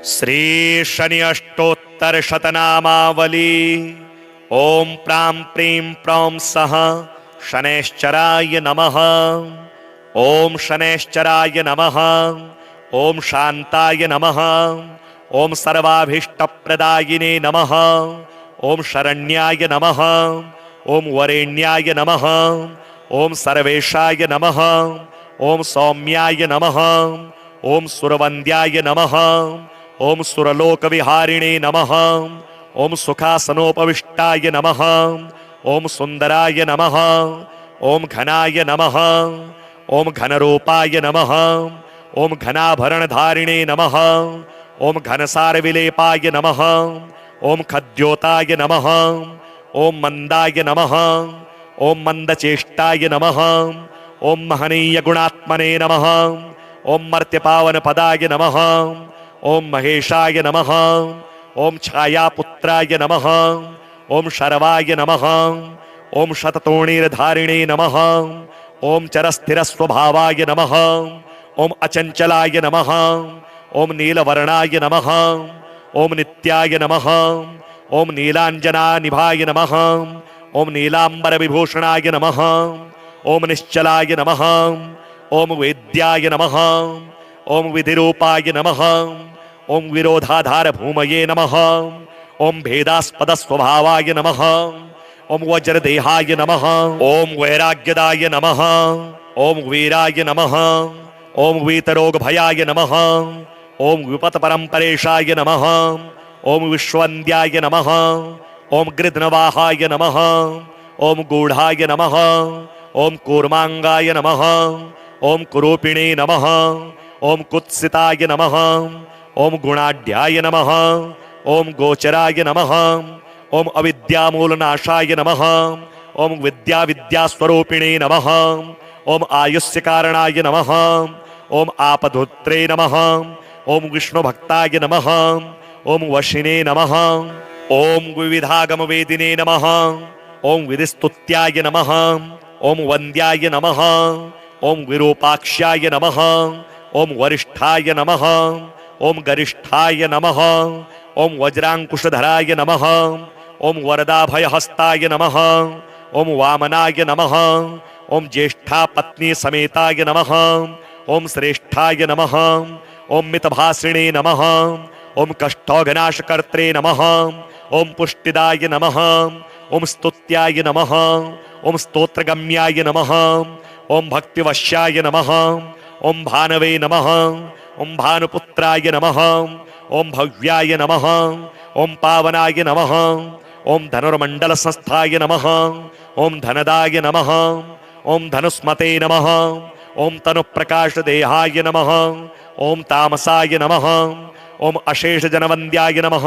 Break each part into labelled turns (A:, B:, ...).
A: श्री शनि अष्टोत्तर शतनामावली। ओम प्रां प्रीं प्रौं सः शनैश्चराय नमः। ओम शनैश्चराय नमः। ओम शांताय नमः। ओम सर्वाभीष्टप्रदायिने नमः। ओम शरण्याय नमः। ओम वरेण्याय नमः। ओम सर्वेशाय नमः। ओम सौम्याय नमः। ओम सुरवन्द्याय नमः। ओम सुरलोकविहारिणे नमः। ओम सुखासनोपविष्टाय नमः। ओम सुंदराय नमः। ओम घनाय नमः। ओम घनरूपाय नमः। ओम घनाभरणधारिणे नमः। ओम घनसारविलेपाय नमः। ओम खद्योताय नमः। ओम मंदाय नमः। ओम मंदचेष्टाय नमः। ओम महनीय गुणात्मने नमः। ओम मर्त्यपावन पदाय नमः। ओम महेशाय नमः। ओम छायापुत्राय नमः। ओम शर्वाय नमः। ओम शततोणीर्धारिणे नमः। ओम चरस्थिरस्वभावाय नमः। ओम अचंचलाय नमः। ओम नीलवर्णाय नमः। ओम नित्याय नमः। ओम नीलांजनानिभाय नमः। ओम नीलांबर विभूषणाय नमः। ओम निश्चलाय नमः। ओम वेद्याय नमः। ओम विधिरूपाय नमः। ओम विरोधाधार भूमये नमः। ओम भेदास्पद स्वभावाय नमः। ओम वज्रदेहाय नमः। ओम वैराग्यदाय नमः। ओम वीराय नमः। ओम वीतरोग भयाय नमः। ओम विपत परंपरेशाय नमः। ओम विश्ववन्द्याय नमः। ओम गृध्नवाहाय नमः। ओम गूढ़ाय नमः। ओम कूर्मांगाय नमः। ओम कुरूपिणे नमः। ओम कुत्सिताय नमः। ओम गुणाढ्याय नमः। ओम गोचराय नमः। ओम अविद्यामूलनाशाय नमः। ओम विद्यास्वरूपिणे नमः। ओम आयुष्य कारणाय नमः। ओम आपधुत्रे नमः। ओम विष्णुभक्ताय नमः। ओम वशिने नमः। ओम विविधागम वेदिने नमः। ओम विधिस्तुत्याय नमः। ओम वन्द्याय नमः। ओम विरूपाक्षाय नमः। ओम वरिष्ठाय नमः। ओम गरिष्ठाय नमः। ओम वज्रांकुशधराय नमः। ओम वरदाभयहस्ताय नमः। ओम वामनाय नमः। ओम ज्येष्ठा पत्नी समेताय नमः। ओम श्रेष्ठाय नमः। ओम मितभाषिणे नमः। ओम कष्टौघनाशकर्त्रे नमः। ओम पुष्टिदाय नमः। ओम स्तुत्याय नमः। ओम स्तोत्रगम्याय नमः। ओम भक्तिवश्याय नमः। ओम भानवे नमः। ओम भानुपुत्राय नमः। ओम भव्याय नमः। ओम पावनाय नमः। ओम धनुर्मंडल संस्थाय नमः। ओम धनदाय नमः। ओम धनुस्मते नमः। ओम तनुप्रकाश देहाय नमः। ओम तामसाय नमः। ओम अशेष जनवन्द्याय नमः।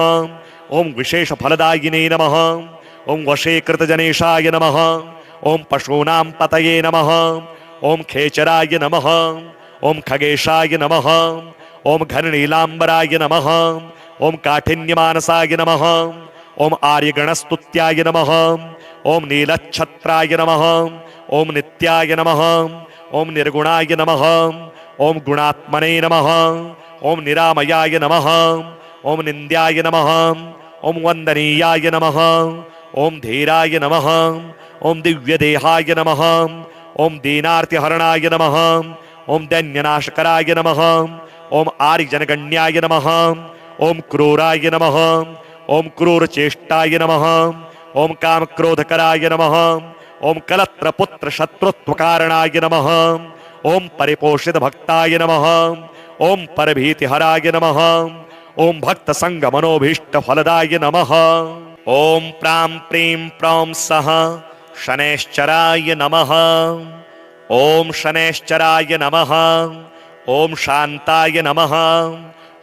A: ओम विशेष फलदायिने नमः। ओम वशीकृत जनेशाय नमः। ओम पशूनां पतये नमः। ओम खेचराय नमः। ओम खगेशाय नमः। ओम घननीलांबराय नमः। ओम काठिन्यमानसाय नमः। ओम आर्यगणस्तुत्याय नमः। ओम नीलच्छत्राय नमः। ओम नित्याय नमः। ओम निर्गुणाय नमः। ओम गुणात्मने नमः। ओम निरामयाय नमः। ओम निंद्याय नमः। ओम वंदनीयाय नमः। ओम धीराय नमः। ओम दिव्यदेहाय नमः। ओम दीनार्तिहरणाय नमः। ओम दैन्यनाशकराय नमः। ओम आर्यजनगण्याय नमः। ओम क्रूराय नमः। ओम क्रूरचेष्टाय नमः। ओम कामक्रोधकराय नमः। ओम कलत्रपुत्र शत्रुत्वकारणाय नमः। ओम परिपोषित भक्ताय नमः। ओम परभीतिहराय नमः। ओम भक्त संग मनोभीष्ट फलदाय नमः। ओम प्रां प्रीं प्रौं सः शनैश्चराय नमः। ओम शनैश्चराय नमः। ओम शांताय नमः।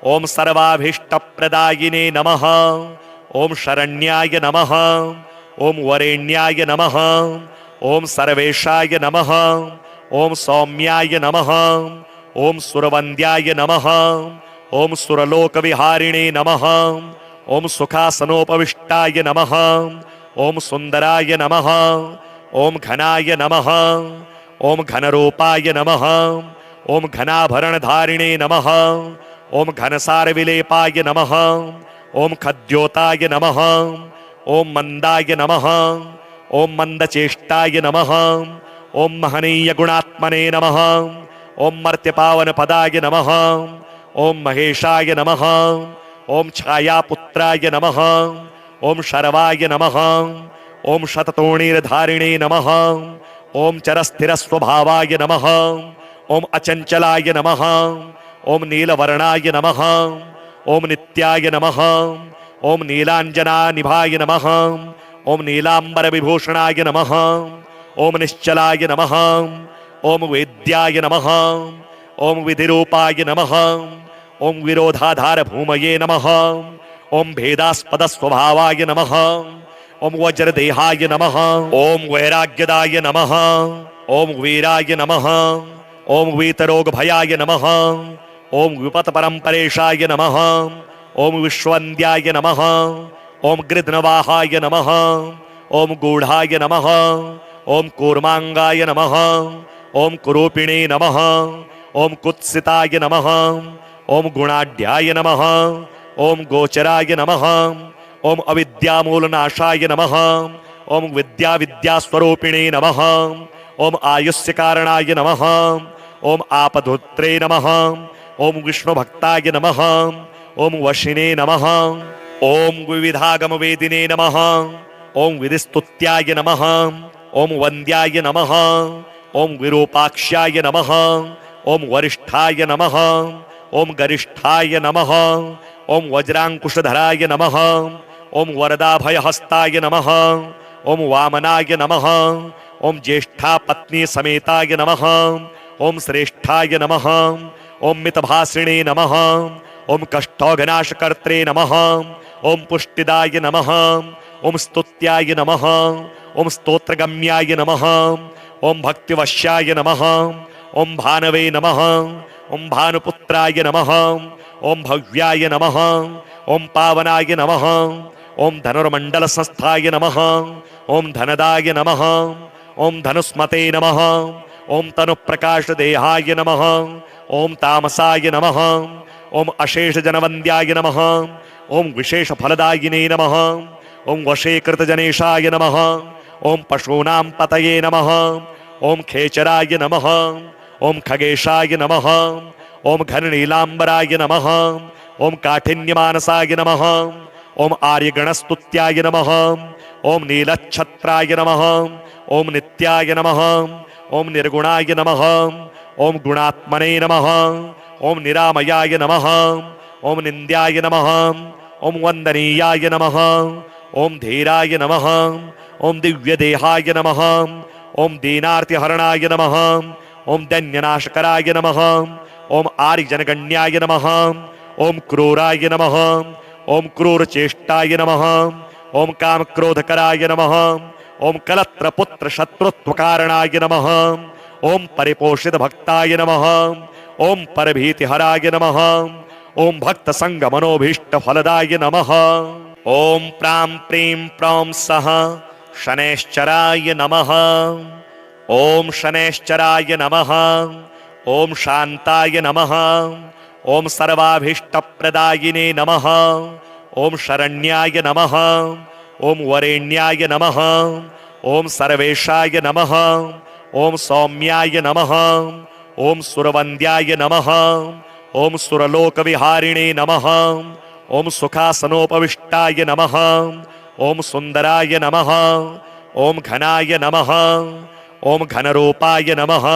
A: ओम सर्वाभीष्टप्रदायिने नमः। ओम शरण्याय नमः। ओम वरेण्याय नमः। ओम सर्वेशाय नमः। ओम सौम्याय नमः। ओम सुरवन्द्याय नमः। ओम सुरलोकविहारिणे नमः। ओम सुखासनोपविष्टाय नमः। ओम सुंदराय नमः। ओम घनाय नमः। ओम घनरूपाय नमः। ओम घनाभरणधारिणे नमः। ओम घनसार विलेपाय नमः। ओम खद्योताय नमः। ओम मंदाय नमः। ओम मंदचेष्टाय नमः। ओम महनीय गुणात्मने नमः। ओम मर्त्यपावन पदाय नमः। ओम महेशाय नमः। ओम छायापुत्राय नमः। ओम शर्वाय नमः। ओम शततोणीर्धारिणे नमः। ओम चरस्थिरस्वभावाय नमः। ओम अचंचलाय नमः। ओम नीलवर्णाय नमः। ओम नित्याय नमः। ओम नीलांजनानिभाय नमः। ओम नीलांबर विभूषणाय नमः। ओम निश्चलाय नमः। ओम वेद्याय नमः। ओम विधिरूपाय नमः। ओम विरोधाधार भूमये नमः। ओम भेदास्पद स्वभावाय नमः। ओम वज्रदेहाय नमः। ओम वैराग्यदाय नमः। ओम वीराय नमः। ओम वीतरोग भयाय नमः। ओम विपत परंपरेशाय नमः। ओम विश्वंद्याय नमः। ओम गृध्नवाहाय नमः। ओम गूढ़ाय नमः। ओम कूर्मांगाय नमः। ओम कुरूपिणे नमः। ओम कुत्सिताय नमः। ओम गुणाढ्याय नमः। ओम गोचराय नमः। ओम अविद्यामूलनाशाय नमः। ओम विद्यास्वरूपिणे नमः। ओम आयुष्य कारणाय नमः। ओम आपधुत्रे नमः। ओम विष्णुभक्ताय नमः। ओम वशिने नमः। ओम विविधागम वेदिने नमः। ओम विधिस्तुत्याय नमः। ओम वन्द्याय नमः। ओम विरूपाक्षाय नमः। ओम वरिष्ठाय नमः। ओम गरिष्ठाय नमः। ओम वज्रांकुशधराय नमः। ओम वरदाभयहस्ताय नमः। ओम वामनाय नमः। ओम ज्येष्ठा पत्नी समेताय नमः। ओम श्रेष्ठाय नमः। ओम मितभासिणे नमः। ओम कष्टौघनाशकर्त्रे नमः। ओम पुष्टिदाय नमः। ओम स्तुत्याय नमः। ओम स्तोत्रगम्याय नमः। ओम भक्तिवश्याय नमः। ओम भानवे नमः। ओम भानुपुत्राय नमः। ओम भव्याय नमः। ओम पावनाय नमः। ओम धनुर्मंडल संस्थाय नमः। ओम धनदाय नमः। ओम धनुस्मते नमः। ओम तनुप्रकाश देहाय नमः। ओम तामसाय नमः। ओम अशेष जनवंद्याय नमः। ओम विशेष फलदायिने नमः। ओम वशीकृत जनेशाय नमः। ओम पशूनां पतये नमः। ओम खेचराय नमः। ओम खगेशाय नमः। ओम घननीलांबराय नमः। ओम काठिन्यमानसाय नमः। ओम आर्यगणस्तुत्याय नमः। ओम नीलच्छत्राय नमः। ओम नित्याय नमः। ओम निर्गुणाय नमः। ओम गुणात्मने नमः। ओम निरामयाय नमः। ओम निंद्याय नमः। ओम वंदनीयाय नमः। ओम धीराय नमः। ओम दिव्यदेहाय नमः। ओम दीनार्तिहरणाय नमः। ओम दैन्यनाशकराय नमः। ओम आर्यजनगण्याय नमः। ओम क्रूराय नमः। ओम क्रूरचेष्टाय नमः। ओम कामक्रोधकराय नमः। ओम कलत्रपुत्र शत्रुत्वकारणाय नमः। ओम परिपोषित भक्ताय नमः। ओम परभीतिहराय नमः। ओम भक्त संग मनोभीष्ट फलदाय नमः। ओम प्रां प्रीं प्रौं सः शनैश्चराय नमः। ओम शनैश्चराय नमः। ओम शांताय नमः। ओम सर्वाभीष्टप्रदायिने नमः। ओम शरण्याय नमः। ओम वरेण्याय नमः। ओम सर्वेशाय नमः। ओम सौम्याय नमः। ओम सुरवन्द्याय नमः। ओम सुरलोकविहारिणे नमः। ओम सुखासनोपविष्टाय नमः। ओम सुंदराय नमः। ओम घनाय नमः। ओम घनरूपाय नमः।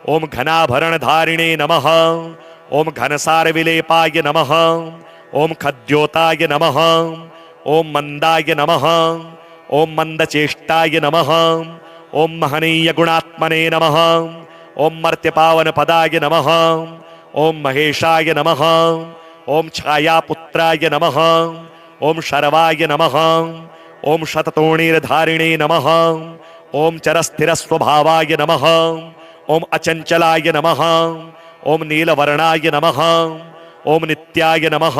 A: ओम घनाभरणधारिणे नमः। ओम घनसारविलेपाय नमः। ओम खद्योताय नमः। ओम मंदाय नमः। ओम मंदचेष्टाय नमः। ओम महनीय गुणात्मने नमः। ओम मर्त्यपावन पदाय नमः। ओम महेशाय नमः। ओम छायापुत्राय नमः। ओम शर्वाय नमः। ओम शततोणीर्धारिणे नमः। ओम चरस्थिरस्वभावाय नमः। ओम अचंचलाय नमः। ओम नीलवर्णाय नमः। ओम नित्याय नमः।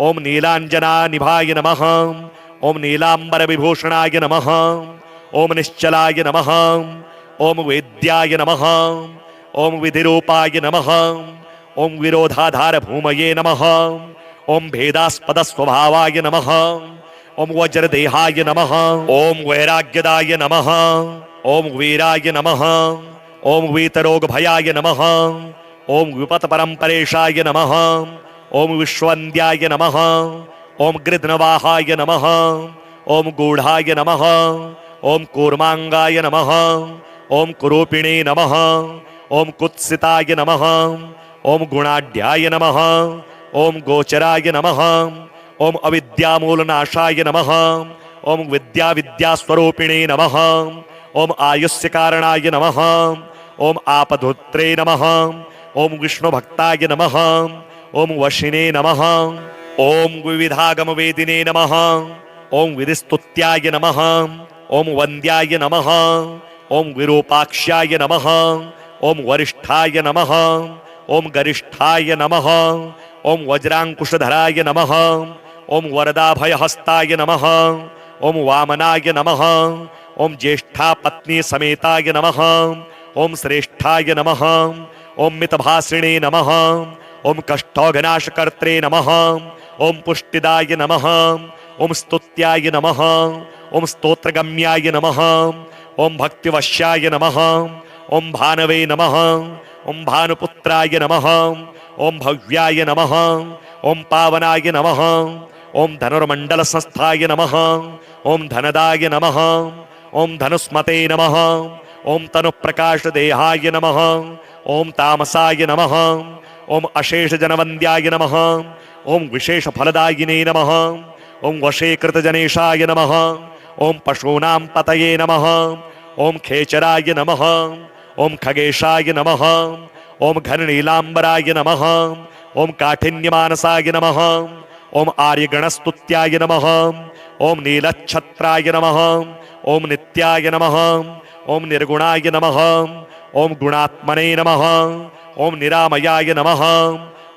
A: ओम नीलांजनानिभाय नमः। ओम नीलांबर विभूषणाय नमः। ओम निश्चलाय नमः। ओम वेद्याय नमः। ओम विधिरूपाय नमः। ओम विरोधाधार भूमये नमः। ओम भेदास्पद स्वभावाय नमः। ओम वज्रदेहाय नमः। ओम वैराग्यदाय नमः। ओम वीराय नमः। ओम वीतरोग भयाय नमः। ओम विपत परंपरेशाय नमः। ओम विश्वंद्याय नमः। ओम गृध्नवाहाय नमः। ओम गूढ़ाय नमः। ओम कूर्मांगाय नमः। ओम कुरूपिणे नमः। ओम कुत्सिताय नमः। ओम गुणाढ्याय नमः। ओम गोचराय नमः। ओम अविद्यामूलनाशाय नमः। ओम विद्यास्वरूपिणे नमः। ओम आयुष्य कारणाय नमः। ओम आपधुत्रे नमः। ओम विष्णुभक्ताय नमः। ओम वशिने नमः। ओम विविधागम वेदिने नमः। ओम विधिस्तुत्याय नमः। ओम वन्द्याय नमः। ओम विरूपाक्ष्याय नमः। ओम वरिष्ठाय नमः। ओम गरिष्ठाय नमः। ओम वज्रांकुशधराय नमः। ओम वरदाभयहस्ताय नमः। ओम वामनाय नमः। ओम ज्येष्ठा पत्नी समेताय नमः। ओम श्रेष्ठाय नमः। ओम मितभासिणे नमः। ओम कष्टौघनाशकर्त्रे नमः। ओम पुष्टिदाय नमः। ओम स्तुत्याय नमः। ओम स्तोत्रगम्याय नमः। ओम भक्तिवश्याय नमः। ओम भानवे नमः। ओम भानुपुत्राय नमः। ओम भव्याय नमः। ओम पावनाय नमः। ओम धनुर्मंडल संस्थाय नमः। ओम धनदाय नमः। ओम धनुस्मते नमः। ओम तनुप्रकाश देहाय नमः। ओम तामसाय नमः। ओम अशेष जनवन्द्याय नमः। ओम विशेष फलदायिने नमः। ओम वशीकृत जनेशाय नमः। ओम पशूनां पतये नमः। ओम खेचराय नमः। ओम खगेशाय नमः। ओम घननीलांबराय नमः। ओम काठिन्यमानसाय नमः। ओम आर्यगणस्तुत्याय नमः। ओम नीलच्छत्राय नमः। ओम नित्याय नमः। ओम निर्गुणाय नमः। ओम गुणात्मने नमः। ओम निरामयाय नमः।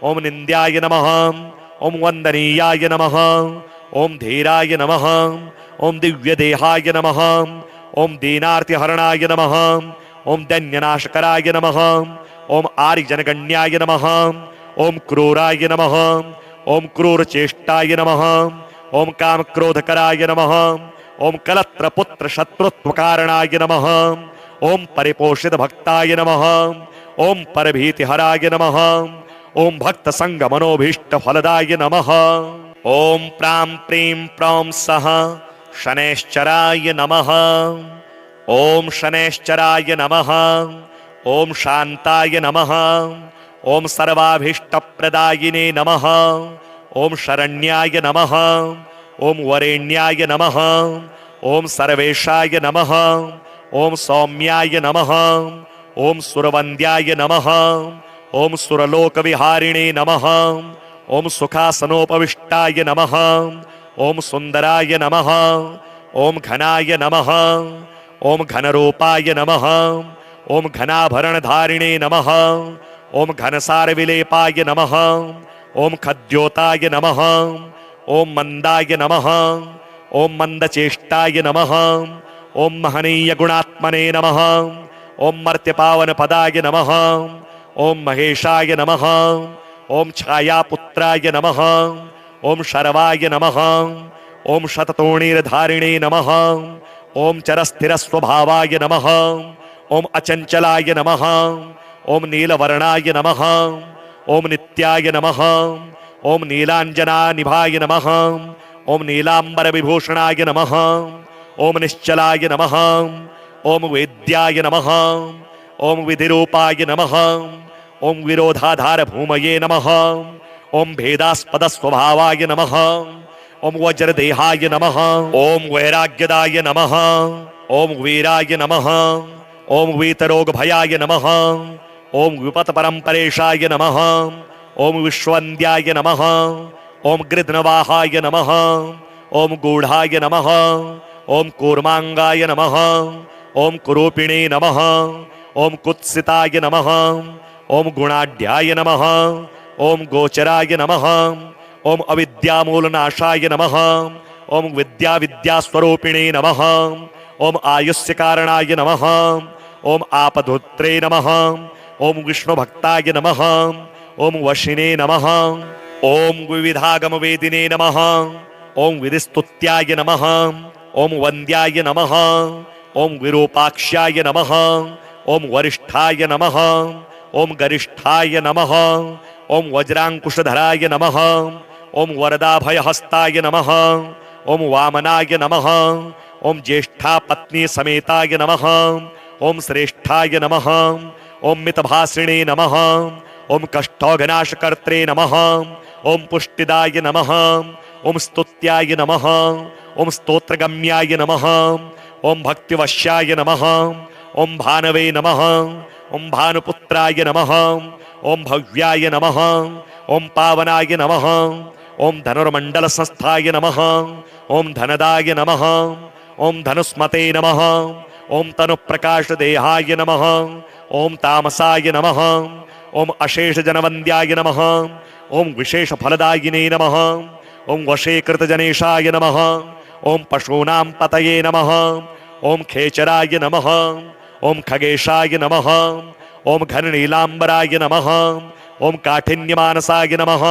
A: ओम निंद्याय नमः। ओम वंदनीयाय नमः। ओम धीराय नमः। ओम दिव्यदेहाय नमः। ओम दीनार्तिहरणाय नमः। ओम दैन्यनाशकराय नमः। ओम आर्यजनगण्याय नमः। ओम क्रूराय नमः। ओम क्रूरचेष्टाय नमः। ओम कामक्रोधकराय नमः। ओम कलत्रपुत्र शत्रुत्वकारणाय नमः। ओम परिपोषित भक्ताय नमः। ओम परभीतिहराय नमः। ओम भक्त संग मनोभीष्ट फलदाय नमः। ओम प्रां प्रीं प्रौं सः शनैश्चराय नमः। ओम शनैश्चराय नमः। ओम शांताय नमः। ओम सर्वाभीष्टप्रदायिने नमः। ओम शरण्याय नमः। ओम वरेण्याय नमः। ओम सर्वेशाय नमः। ओम सौम्याय नमः। ओम सुरवन्द्याय नमः। ओम सुरलोकविहारिणे नमः। ओम सुखासनोपविष्टाय नमः। ओम सुंदराय नमः। ओम घनाय नमः। ओम घनरूपाय नमः। ओम घनाभरणधारिणे नमः। ओम घनसारविलेपाय नमः। ओम खद्योताय नमः। ओम मंदाय नमः। ओम मंदचेष्टाय नमः। ओम महनीय गुणात्मने नमः। ओम मर्त्यपावन पदाय नमः। ओम महेशाय नमः। ओम छायापुत्राय नमः। ओम शर्वाय नमः। ओम शततोणीर्धारिणे नमः। ओम चरस्थिरस्वभावाय नमः। ओम अचंचलाय नमः। ओम नीलवर्णाय नमः। ओम नित्याय नमः। ओम नीलांजनानिभाय नमः। ओम नीलांबर विभूषणाय नमः। ओम निश्चलाय नमः। ओम वेद्याय नमः। ओम विधिरूपाय नमः। ओम विरोधाधार भूमये नमः। ओम भेदास्पद स्वभावाय नमः। ओम वज्रदेहाय नमः। ओम वैराग्यदाय नमः। ओम वीराय नमः। ओम वीतरोग भयाय नमः। ओम विपत परंपरेशाय नमः। ओम विश्वंद्याय नमः। ओम गृध्नवाहाय नमः। ओम गूढ़ाय नमः। ओम कूर्मांगाय नमः। ओम कुरूपिणे नमः। ओम कुत्सिताय नमः। ओम गुणाढ्याय नमः। ओम गोचराय नमः। ओम अविद्यामूलनाशाय नमः। ओम विद्यास्वरूपिणे नमः। ओम आयुष्य कारणाय नमः। ओम आपधुत्रे नमः। ओम विष्णुभक्ताय नमः। ओम वशिने नमः। ओम विविधागम वेदिने नमः। ओम विधिस्तुत्याय नमः। ओम वन्द्याय नमः। ओम विरूपाक्षाय नमः। ओम वरिष्ठाय नमः। ओम गरिष्ठाय नमः। ओम वज्रांकुशधराय नमः। ओम वरदाभयहस्ताय नमः। ओम वामनाय नमः। ओम ज्येष्ठा पत्नी समेताय नमः। ओम श्रेष्ठाय नमः। ओम मितभासिणे नमः। ओम कष्टौघनाशकर्त्रे नमः। ओम पुष्टिदाय नमः। ओम स्तुत्याय नमः। ओम स्तोत्रगम्याय नमः। ओम भक्तिवश्याय नमः। ओम भानवे नमः। ओम भानुपुत्राय नमः। ओम भव्याय नमः। ओम पावनाय नमः। ओम धनुर्मंडल संस्थाय नमः। ओम धनदाय नमः। ओम धनुस्मते नमः। ओम तनुप्रकाश देहाय नमः। ओम तामसाय नमः। ओम अशेष जनवन्द्याय नमः। ओम विशेष फलदायिने नमः। ओम वशीकृत जनेशाय नमः। ओम पशूनां पतये नमः। ओम खेचराय नमः। ओम खगेशाय नमः। ओम घननीलांबराय नमः। ओम काठिन्यमानसाय नमः।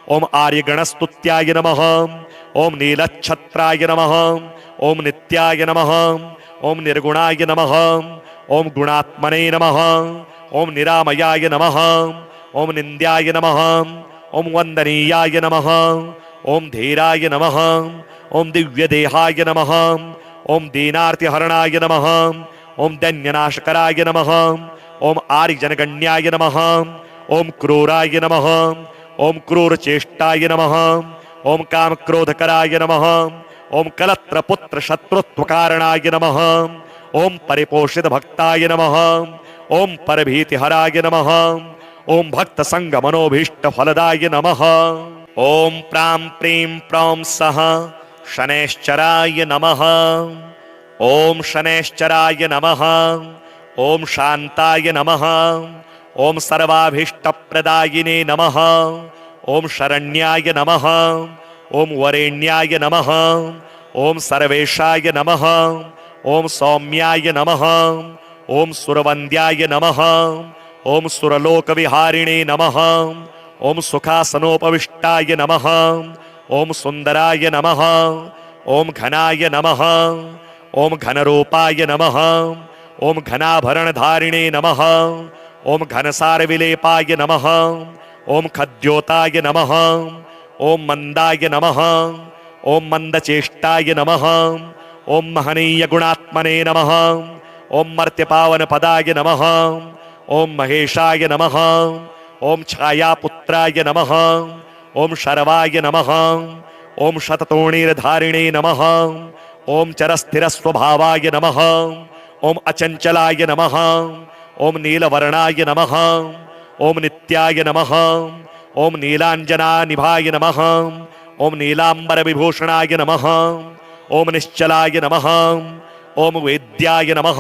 A: ओम आर्यगणस्तुत्याय नमः। ओम नीलच्छत्राय नमः। ओम नित्याय नमः। ओम निर्गुणाय नमः। ओम गुणात्मने नमः। ओम निरामयाय नमः। ओम निंद्याय नमः। ओम वंदनीयाय नमः। ओम धीराय नमः। ओम दिव्यदेहाय नमः। ओम दीनार्तिहरणाय नमः। ओम दैन्यनाशकराय नमः। ओम आर्यजनगण्याय नमः। ओम क्रूराय नमः। ओम क्रूरचेष्टाय नमः। ओम कामक्रोधकराय नमः। ओम कलत्रपुत्र शत्रुत्वकारणाय नमः। ओम परिपोषित भक्ताय नमः। ओम परभीतिहराय नमः। ओम भक्त संग मनोभीष्ट फलदाय नमः। ओम प्रां प्रीं प्रौं सः शनैश्चराय नमः। ओम शनैश्चराय नमः। ओम शांताय नमः। ओम सर्वाभीष्टप्रदायिने नमः। ओम शरण्याय नमः। ओम वरेण्याय नमः। ओम सर्वेशाय नमः। ओम सौम्याय नमः। ओम सुरवन्द्याय नमः। ओम सुरलोकविहारिणे नमः। ओम सुखासनोपविष्टाय नमः। ओम सुंदराय नमः। ओम घनाय नमः। ओम घनरूपाय नमः। ओम घनाभरणधारिणे नमः। ओम घनसारविलेपाय नमः। ओम खद्योताय नमः। ओम मंदाय नमः। ओम मंदचेष्टाय नमः। ओम महनीय गुणात्मने नमः। ओम मर्त्यपावन पदाय नमः। ओम महेशाय नमः। ओम छायापुत्राय नमः। ओम शर्वाय नमः। ओम शततोणीर्धारिणे नमः। ओम चरस्थिरस्वभावाय नमः। ओम अचंचलाय नमः। ओम नीलवर्णाय नमः। ओम नित्याय नमः। ओम नीलांजनानिभाय नमः। ओम नीलांबर विभूषणाय नमः। ओम निश्चलाय नमः। ओम वेद्याय नमः।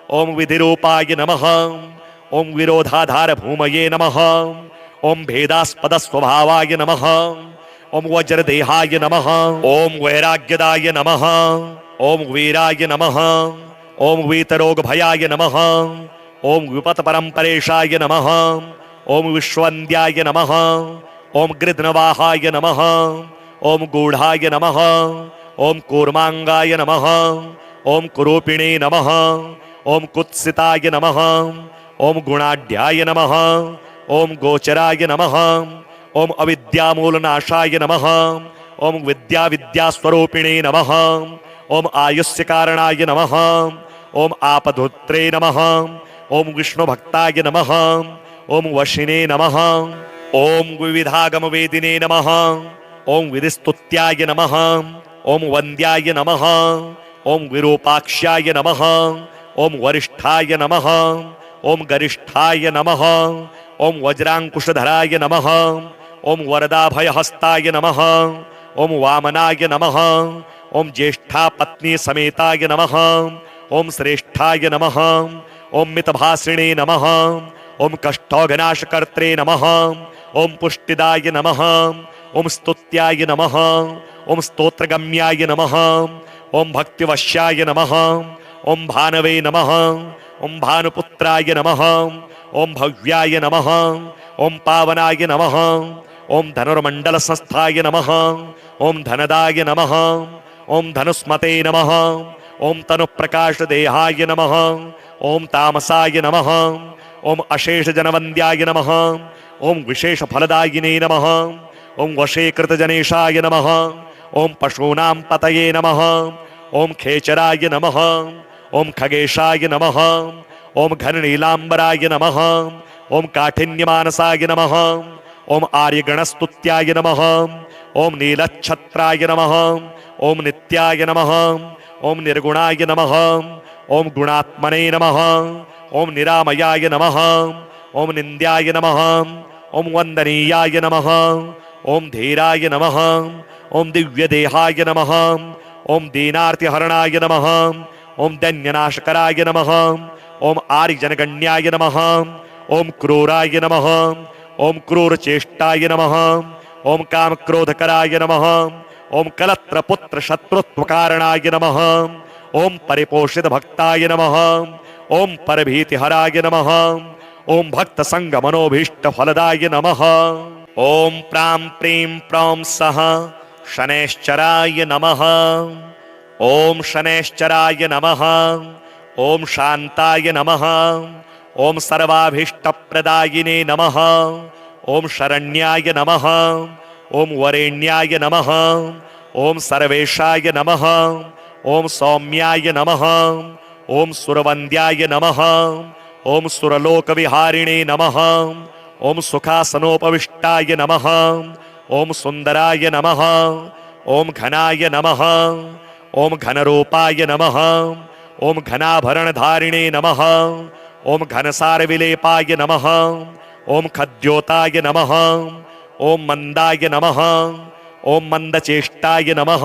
A: ओम विधिरूपाय नमः। ओम विरोधाधार भूमये नमः। ओम भेदास्पद स्वभावाय नमः। ओम वज्रदेहाय नमः। ओम वैराग्यदाय नमः। ओम वीराय नमः। ओम वीतरोग भयाय नमः। ओम विपत परंपरेशाय नमः। ओम विश्वन्द्याय नमः। ओम गृध्नवाहाय नमः। ओम गूढ़ाय नमः। ओम कूर्मांगाय नमः। ओम कुरूपिणे नमः। ओम कुत्सिताय नमः। ओम गुणाढ्याय नमः। ओम गोचराय नमः। ओम अविद्यामूलनाशाय नमः। ओम विद्यास्वरूपिणे नमः। ओम आयुष्य कारणाय नमः। ओम आपधुत्रे नमः। ओम विष्णुभक्ताय नमः। ओम वशिने नमः। ओम विविधागम वेदिने नमः। ओम विधिस्तुत्याय नमः। ओम वन्द्याय नमः। ओम विरूपाक्षाय नमः। ओम वरिष्ठाय नमः। ओम गरिष्ठाय नमः। ओम वज्रांकुशधराय नमः। ओम वरदाभयहस्ताय नमः। ओम वामनाय नमः। ओम ज्येष्ठा पत्नी समेताय नमः। ओम श्रेष्ठाय नमः। ओम मितभासिणे नमः। ओम कष्टौघनाशकर्त्रे नमः। ओम पुष्टिदाय नमः। ओम स्तुत्याय नमः। ओम स्तोत्रगम्याय नमः। ओम भक्तिवश्याय नमः। ओम भानवे नमः। ओम भानुपुत्राय नमः। ओम भव्याय नमः। ಓಂ ಪಾವನಾಯ ನಮಃ. ಓಂ ಧನುರ್ಮಂಡಲ ಸಂಸ್ಥಾಯ ನಮಃ. ಓಂ ಧನದಾಯ ನಮಃ. ಓಂ ಧನುಸ್ಮತೆ ನಮಃ. ಓಂ ತನು ಪ್ರಕಾಶ ದೇಹಾಯ ನಮಃ. ಓಂ ತಾಮಸಾಯ ನಮಃ. ಓಂ ಅಶೇಷ ಜನವಂದ್ಯಾಯ ನಮಃ. ಓಂ ವಿಶೇಷ ಫಲದಾಯಿನೇ ನಮಃ. ಓಂ ವಶೀಕೃತ ಜನೇಶಾಯ ನಮಃ. ಓಂ ಪಶೂನಾಂ ಪತಯೇ ನಮಃ. ಓಂ ಖೇಚರಾಯ ನಮಃ. ಓಂ ಖಗೇಶಾಯ ನಮಃ. ಓಂ ಘನನೀಲಾಂಬರಾಯ ನಮಃ. ಓಂ ಕಾಠಿನ್ಯಮಾನಸಾಯ ನಮಃ. ಓಂ ಆರ್ಯಗಣಸ್ತುತ್ಯಾಯ ನಮಃ. ಓಂ ನೀಲಚ್ಛತ್ರಾಯ ನಮಃ. ಓಂ ನಿತ್ಯಾಯ ನಮಃ. ಓಂ ನಿರ್ಗುಣಾಯ ನಮಃ. ಓಂ ಗುಣಾತ್ಮನೇ ನಮಃ. ಓಂ ನಿರಾಮಯಾಯ ನಮಃ. ಓಂ ನಿಂದ್ಯಾಯ ನಮಃ. ಓಂ ವಂದನೀಯಾಯ ನಮಃ. ಓಂ ಧೀರಾಯ ನಮಃ. ಓಂ ದಿವ್ಯದೇಹಾಯ ನಮಃ. ಓಂ ದೀನಾರ್ತಿಹರಣಾಯ ನಮಃ. ಓಂ ಧನ್ಯನಾಶಕರಾಯ ನಮಃ. ಓಂ ಆರ್ಯಜನಗಣ್ಯಾಯ ನಮಃ. ಓಂ ಕ್ರೂರಾಯ ನಮಃ. ಓಂ ಕ್ರೂರಚೇಷ್ಟಾಯ ನಮಃ. ಓಂ ಕಾಮಕ್ರೋಧಕರಾಯ ನಮಃ. ಓಂ ಕಲತ್ರಪುತ್ರ ಶತ್ರುತ್ವಕಾರಣಾಯ ನಮಃ. ಓಂ ಪರಿಪೋಷಿತ ಭಕ್ತಾಯ ನಮಃ. ಓಂ ಪರಭೀತಿಹರಾಯ ನಮಃ. ಓಂ ಭಕ್ತ ಸಂಗ ಮನೋಭೀಷ್ಟ ಫಲದಾಯ ನಮಃ. ಓಂ ಪ್ರಾಂ ಪ್ರೀಂ ಪ್ರಾಂ ಸಹ ಶನೈಶ್ಚರಾಯ ನಮಃ. ಓಂ ಶನೈಶ್ಚರಾಯ ನಮಃ. ಓಂ ಶಾಂತಾಯ ನಮಃ. ಓಂ ಸರ್ವಾಭೀಷ್ಟಪ್ರದಾಯಿನೇ ನಮಃ. ಓಂ ಶರಣ್ಯಾಯ ನಮಃ. ಓಂ ವರೇಣ್ಯಾಯ ನಮಃ. ಓಂ ಸರ್ವೇಶಾಯ ನಮಃ. ಓಂ ಸೌಮ್ಯಾಯ ನಮಃ. ಓಂ ಸುರವಂದ್ಯಾಯ ನಮಃ. ಓಂ ಸುರಲೋಕವಿಹಾರಿಣೇ ನಮಃ. ಓಂ ಸುಖಾಸನೋಪವಿಷ್ಟಾಯ ನಮಃ. ಓಂ ಸುಂದರಾಯ ನಮಃ. ಓಂ ಘನಾಯ ನಮಃ. ಓಂ ಘನರೂಪಾಯ ನಮಃ. ಓಂ ಘನಾಭರಣಧಾರಿಣೇ ನಮಃ. ಓಂ ಘನಸಾರವಿಲೇಪಾಯ ನಮಃ. ಓಂ ಖದ್ಯೋತಾಯ ನಮಃ. ಓಂ ಮಂದಾಯ ನಮಃ. ಓಂ ಮಂದಚೇಷ್ಟಾಯ ನಮಃ.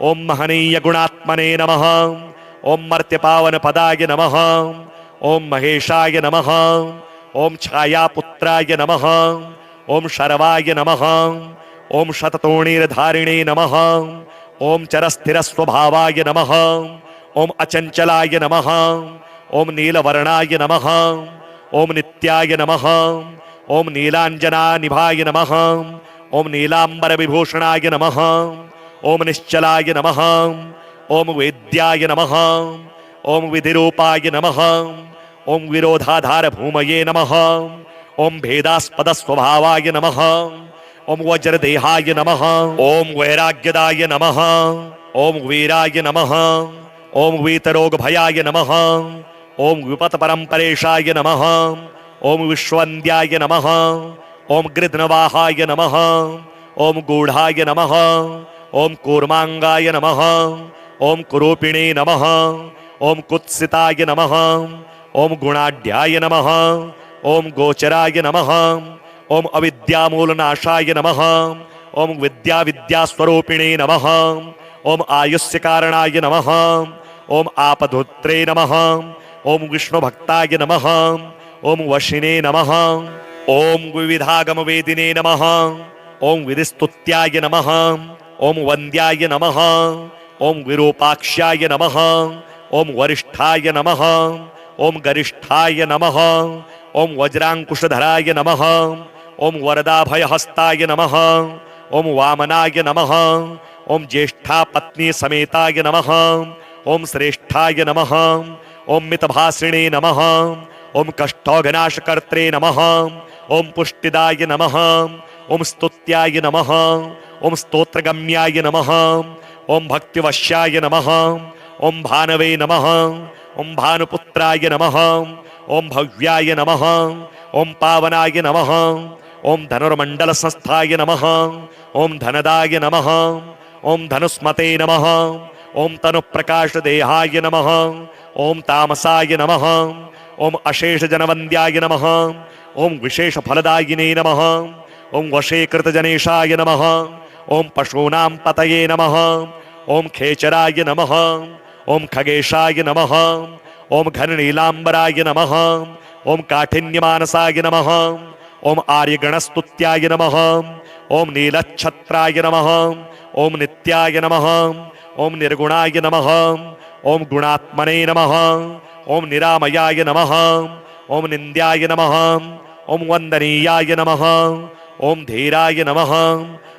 A: ಓಂ ಮಹನೀಯ ಗುಣಾತ್ಮನೇ ನಮಃ. ಓಂ ಮರ್ತ್ಯಪಾವನ ಪದಾಯ ನಮಃ. ಓಂ ಮಹೇಶಾಯ ನಮಃ. ಓಂ ಛಾಯಾಪುತ್ರಾಯ ನಮಃ. ಓಂ ಶರವಾಯ ನಮಃ. ಓಂ ಶತತೋಣೀರಧಾರಿಣೇ ನಮಃ. ಓಂ ಚರಸ್ಥಿರಸ್ವಭಾವಾಯ ನಮಃ. ಓಂ ಅಚಂಚಲಾಯ ನಮಃ. ಓಂ ನೀಲವರ್ಣಾಯ ನಮಃ. ಓಂ ನಿತ್ಯಾಯ ನಮಃ. ಓಂ ನೀಲಾಂಜನಾನಿಭಾಯ ನಮಃ. ಓಂ ನೀಲಾಂಬರ ವಿಭೂಷಣಾಯ ನಮಃ. ಓಂ ನಿಶ್ಚಲಾಯ ನಮಃ. ಓಂ ವೇದ್ಯಾಯ ನಮಃ. ಓಂ ವಿಧಿರೂಪಾಯ ನಮಃ. ಓಂ ವಿರೋಧಾಧಾರ ಭೂಮಯೇ ನಮಃ. ಓಂ ಭೇದಾಸ್ಪದ ಸ್ವಭಾವಾಯ ನಮಃ. ಓಂ ವಜ್ರದೇಹಾಯ ನಮಃ. ಓಂ ವೈರಾಗ್ಯದಾಯ ನಮಃ. ಓಂ ವೀರಾಯ ನಮಃ. ಓಂ ವೀತರೋಗ ಭಯಾಯ ನಮಃ. ಓಂ ವಿಪತ ಪರಂಪರೇಶಾಯ ನಮಃ. ಓಂ ವಿಶ್ವಂದ್ಯಾಯ ನಮಃ. ಓಂ ಗೃಧ್ನವಾಹಾಯ ನಮಃ. ಓಂ ಗೂಢಾಯ ನಮಃ. ಓಂ ಕೂರ್ಮಾಂಗಾಯ ನಮಃ. ಓಂ ಕುರೂಪಿಣೇ ನಮಃ. ಓಂ ಕುತ್ಸಿತಾಯ ನಮಃ. ಓಂ ಗುಣಾಢ್ಯಾಯ ನಮಃ. ಓಂ ಗೋಚರಾಯ ನಮಃ. ಓಂ ಅವಿದ್ಯಾಮೂಲನಾಶಾಯ ನಮಃ. ಓಂ ವಿದ್ಯಾಸ್ವರೂಪಿಣೇ ನಮಃ. ಓಂ ಆಯುಷ್ಯ ಕಾರಣಾಯ ನಮಃ. ಓಂ ಆಪಧುತ್ರೇ ನಮಃ. ಓಂ ವಿಷ್ಣುಭಕ್ತಾಯ ನಮಃ. ಓಂ ವಶಿನೇ ನಮಃ. ಓಂ ವಿವಿಧಾಗಮ ವೇದಿನೇ ನಮಃ. ಓಂ ವಿಧಿಸ್ತುತ್ಯಾಯ ನಮಃ. ಓಂ ವಂದ್ಯಾಯ ನಮಃ. ಓಂ ವಿರೂಪಾಕ್ಷ್ಯಾಯ ನಮಃ. ಓಂ ವರಿಷ್ಠಾಯ ನಮಃ. ಓಂ ಗರಿಷ್ಠಾಯ ನಮಃ. ಓಂ ವಜ್ರಾಂಕುಶಧರಾಯ ನಮಃ. ಓಂ ವರದಾಭಯಹಸ್ತಾಯ ನಮಃ. ಓಂ ವಾಮನಾಯ ನಮಃ. ಓಂ ಜ್ಯೇಷ್ಠಾ ಪತ್ನಿ ಸಮೇತಾಯ ನಮಃ. ಓಂ ಶ್ರೇಷ್ಠಾಯ ನಮಃ. ಓಂ ಮಿತಭಾಸಿಣೇ ನಮಃ. ಓಂ ಕಷ್ಟೋಘನಾಶಕರ್ತ್ರೇ ನಮಃ. ಓಂ ಪುಷ್ಟಿದಾಯ ನಮಃ. ಓಂ ಸ್ತುತ್ಯಾಯ ನಮಃ. ಓಂ ಸ್ತೋತ್ರಗಮ್ಯಾಯ ನಮಃ. ಓಂ ಭಕ್ತಿವಶ್ಯಾಯ ನಮಃ. ಓಂ ಭಾನವೇ ನಮಃ. ಓಂ ಭಾನುಪುತ್ರಾಯ ನಮಃ. ಓಂ ಭವ್ಯಾಯ ನಮಃ. ಓಂ ಪಾವನಾಯ ನಮಃ. ಓಂ ಧನುರ್ಮಂಡಲ ಸಂಸ್ಥಾಯ ನಮಃ. ಓಂ ಧನದಾಯ ನಮಃ. ಓಂ ಧನುಸ್ಮತೆ ನಮಃ. ಓಂ ತನು ಪ್ರಕಾಶ ದೇಹಾಯ ನಮಃ. ಓಂ ತಾಮಸಾಯ ನಮಃ. ಓಂ ಅಶೇಷ ಜನವಂದ್ಯಾಯ ನಮಃ. ಓಂ ವಿಶೇಷ ಫಲದಾಯಿನೇ ನಮಃ. ಓಂ ವಶೀಕೃತ ಜನೇಶಾಯ ನಮಃ. ಓಂ ಪಶೂನಾಂ ಪತಯೇ ನಮಃ. ಓಂ ಖೇಚರಾಯ ನಮಃ. ಓಂ ಖಗೇಶಾಯ ನಮಃ. ಓಂ ಘನನೀಲಾಂಬರಾಯ ನಮಃ. ಓಂ ಕಾಠಿನ್ಯಮಾನಸಾಯ ನಮಃ. ಓಂ ಆರ್ಯಗಣಸ್ತುತ್ಯಾಯ ನಮಃ. ಓಂ ನೀಲಚ್ಛತ್ರಾಯ ನಮಃ. ಓಂ ನಿತ್ಯಾಯ ನಮಃ. ಓಂ ನಿರ್ಗುಣಾಯ ನಮಃ. ಓಂ ಗುಣಾತ್ಮನೇ ನಮಃ. ಓಂ ನಿರಾಮಯಾಯ ನಮಃ. ಓಂ ನಿಂದ್ಯಾಯ ನಮಃ. ओम वंदनीयाय नमः, ओम धीराय नमः,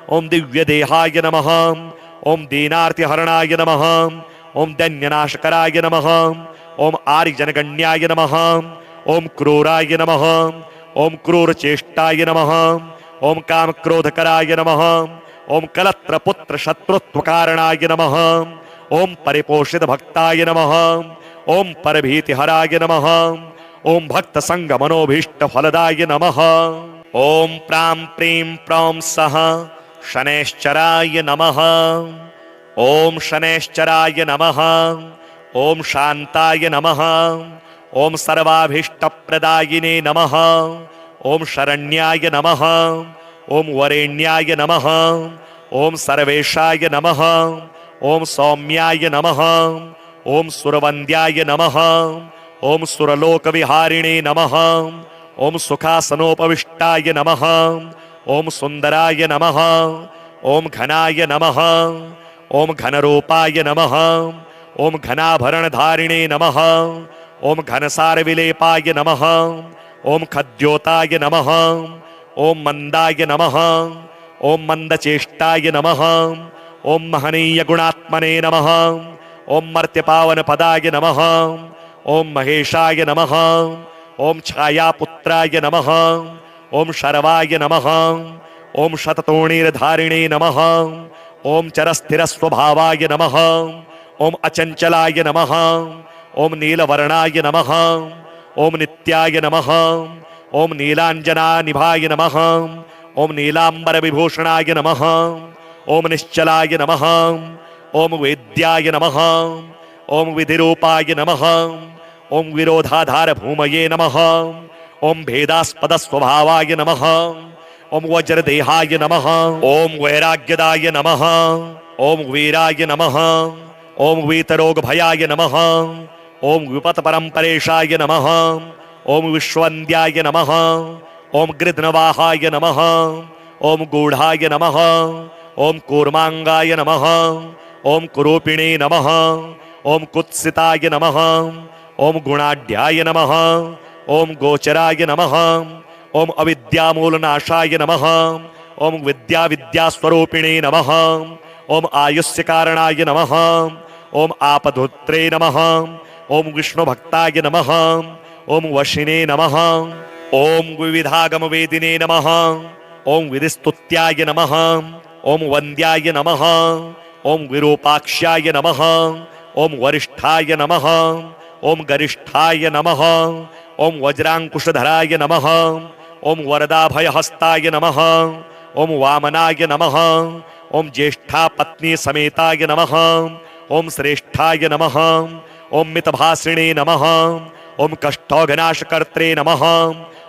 A: ओम दिव्यदेहाय नमः, ओम दीनार्तिहरणाय नमः, ओम दैन्यनाशकराय नमः, ओम आर्यजनगण्याय नमः, ओम क्रूराय नमः, ओम क्रूरचेष्टाय नमः, ओम कामक्रोधकराय नमः, ओम कलत्रपुत्र शत्रुत्वकारणाय नमः, ओम परिपोषित भक्ताय नमः, ओम परभीतिहराय नमः, ओम भक्त संग मनोभीष्ट फलदाय नमः। ओम प्रां प्रीं प्रौं सः शनैश्चराय नमः। ओम शनैश्चराय नमः। ओम शांताय नमः। ओम सर्वाभीष्टप्रदायिने नमः। ओम शरण्याय नमः। ओम वरेण्याय नमः। ओम सर्वेशाय नमः। ओम सौम्याय नमः। ओम सुरवन्द्याय नमः। ओम सुरलोकविहारिणे नमः। ओम सुखासनोपविष्टाय नमः। ओम सुंदराय नमः। ओम घनाय नमः। ओम घनरूपाय नमः। ओम घनाभरणधारिणे नमः। ओम घनसारविलेपाय नमः। ओम खद्योताय नमः। ओम मंदाय नमः। ओम मंदचेष्टाय नमः। ओम महनीय गुणात्मने नमः। ओम मर्त्यपावन पदाय नमः। ओम महेशाय नमः। ओम छायापुत्राय नमः। ओम शर्वाय नमः। ओम शततोणीर्धारिणे नमः। ओम चरस्थिरस्वभावाय नमः। ओम अचंचलाय नमः। ओम नीलवर्णाय नमः। ओम नित्याय नमः। ओम नीलांजनानिभाय नमः। ओम नीलांबर विभूषणाय नमः। ओम निश्चलाय नमः। ओम वेद्याय नमः। ओम विधिरूपाय नमः। ओम विरोधाधार भूमये नमः। ओम भेदास्पद स्वभावाय नमः। ओम वज्रदेहाय नमः। ओम वैराग्यदाय नमः। ओम वीराय नमः। ओम वीतरोग भयाय नमः। ओम विपत परंपरेशाय नमः। ओम विश्ववन्द्याय नमः। ओम गृध्नवाहाय नमः। ओम गूढ़ाय नमः। ओम कूर्मांगाय नमः। ओम कुरूपिणे नमः। ओम कुत्सिताय नमः। ओम गुणाढ्याय नमः। ओम गोचराय नमः। ओम अविद्यामूलनाशाय नमः। ओम विद्यास्वरूपिणे नमः। ओम आयुष्यकारणाय नमः। ओम आपधुत्रे नमः। ओम विष्णुभक्ताय नमः। ओम वशिने नमः। ओम विविधागमवेदिने नमः। ओम विधिस्तुत्याय नमः। ओम वन्द्याय नमः। ओम विरूपाक्ष्याय नमः। ओम वरिष्ठाय नमः। ओम गरिष्ठाय नमः। ओम वज्रांकुशधराय नमः। ओम वरदाभयहस्ताय नमः। ओम वामनाय नमः। ओम ज्येष्ठा पत्नी समेताय नमः। ओम श्रेष्ठाय नमः। ओम मितभासिणे नमः। ओम कष्टौघनाशकर्त्रे नमः।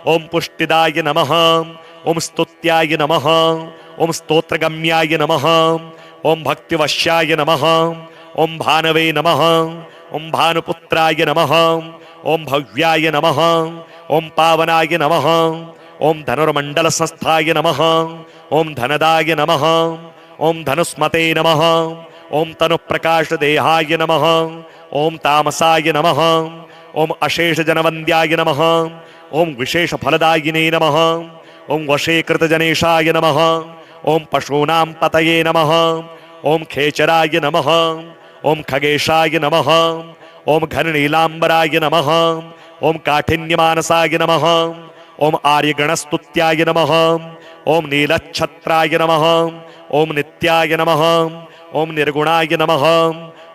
A: ओम पुष्टिदाय नमः। ओम स्तुत्याय नमः। ओम स्तोत्रगम्याय नमः। ओम भक्तिवश्याय नमः। ओम भानवे नमः। ओम भानुपुत्राय नमः। ओम भव्याय नमः। ओम पावनाय नमः। ओम धनुर्मंडल संस्थाय नमः। ओम धनदाय नमः। ओम धनुस्मते नमः। ओम तनुप्रकाश देहाय नमः। ओम तामसाय नमः। ओम अशेष जनवन्द्याय नमः। ओम विशेष फलदायिने नमः। ओम वशीकृत जनेशाय नमः। ओम पशूनां पतये नमः। ओम खेचराय नमः। ओम खगेशाय नमः। ओम घननीलांबराय नमः। ओम काठिन्यमानसाय नमः। ओम आर्यगणस्तुत्याय नमः। ओम नीलच्छत्राय नमः। ओम नित्याय नमः। ओम निर्गुणाय नमः।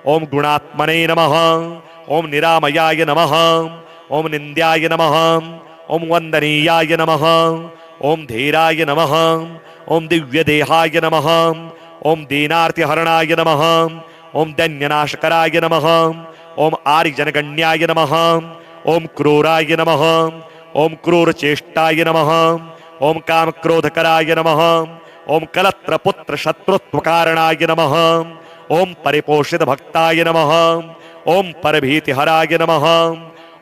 A: ओम गुणात्मने नमः। ओम निरामयाय नमः। ओम निंद्याय नमः। ओम वंदनीयाय नमः। ओम धीराय नमः। ओम दिव्यदेहाय नमः। ओम दीनार्तिहरणाय नमः। ओम दैन्यनाशकराय नमः। ओम आर्यजनगण्याय नमः। ओम क्रूराय नमः। ओम क्रूरचेष्टाय नमः। ओम कामक्रोधकराय नमः। ओम कलत्रपुत्र शत्रुत्वकारणाय नमः। ओम परिपोषित भक्ताय नमः। ओम परभीतिहराय नमः।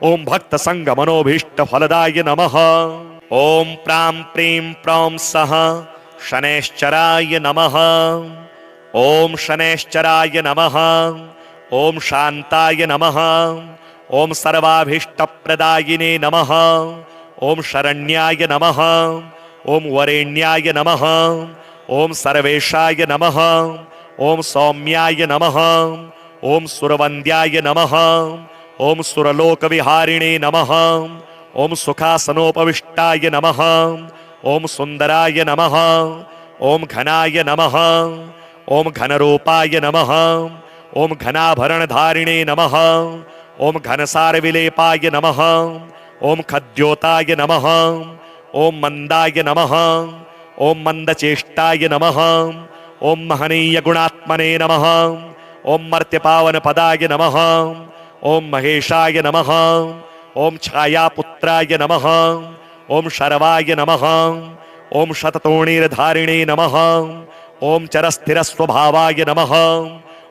A: ओम भक्त संग मनोभीष्ट फलदाय नमः। ओम प्रां प्रीं प्रौं सः शनैश्चराय नमः। ओम शनैश्चराय नमः। ओम शांताय नमः। ओम सर्वाभीष्टप्रदायिने नमः। ओम शरण्याय नमः, ओम वरेण्याय नमः, ओम सर्वेशाय नमः, ओम सौम्याय नमः, ओम सुरवन्द्याय नमः, ओम सुरलोकविहारिणे नमः, ओम सुखासनोपविष्टाय नमः, ओम सुंदराय नमः, ओम घनाय नमः, ओम घनरूपाय नमः, ओम घनाभरणधारिणे नमः, ओम घनसारविलेपाय नमः, ओम खद्योताय नमः, ओम मंदाय नमः, ओम मंदचेष्टाय नमः, ओम महनीय गुणात्मने नमः, ओम मर्त्यपावन पदाय नमः, ओम महेशाय नमः, ओम छायापुत्राय नमः, ओम शर्वाय नमः, ओम शततोणीर्धारिणे नमः, ओम चरस्थिरस्वभावाय नमः,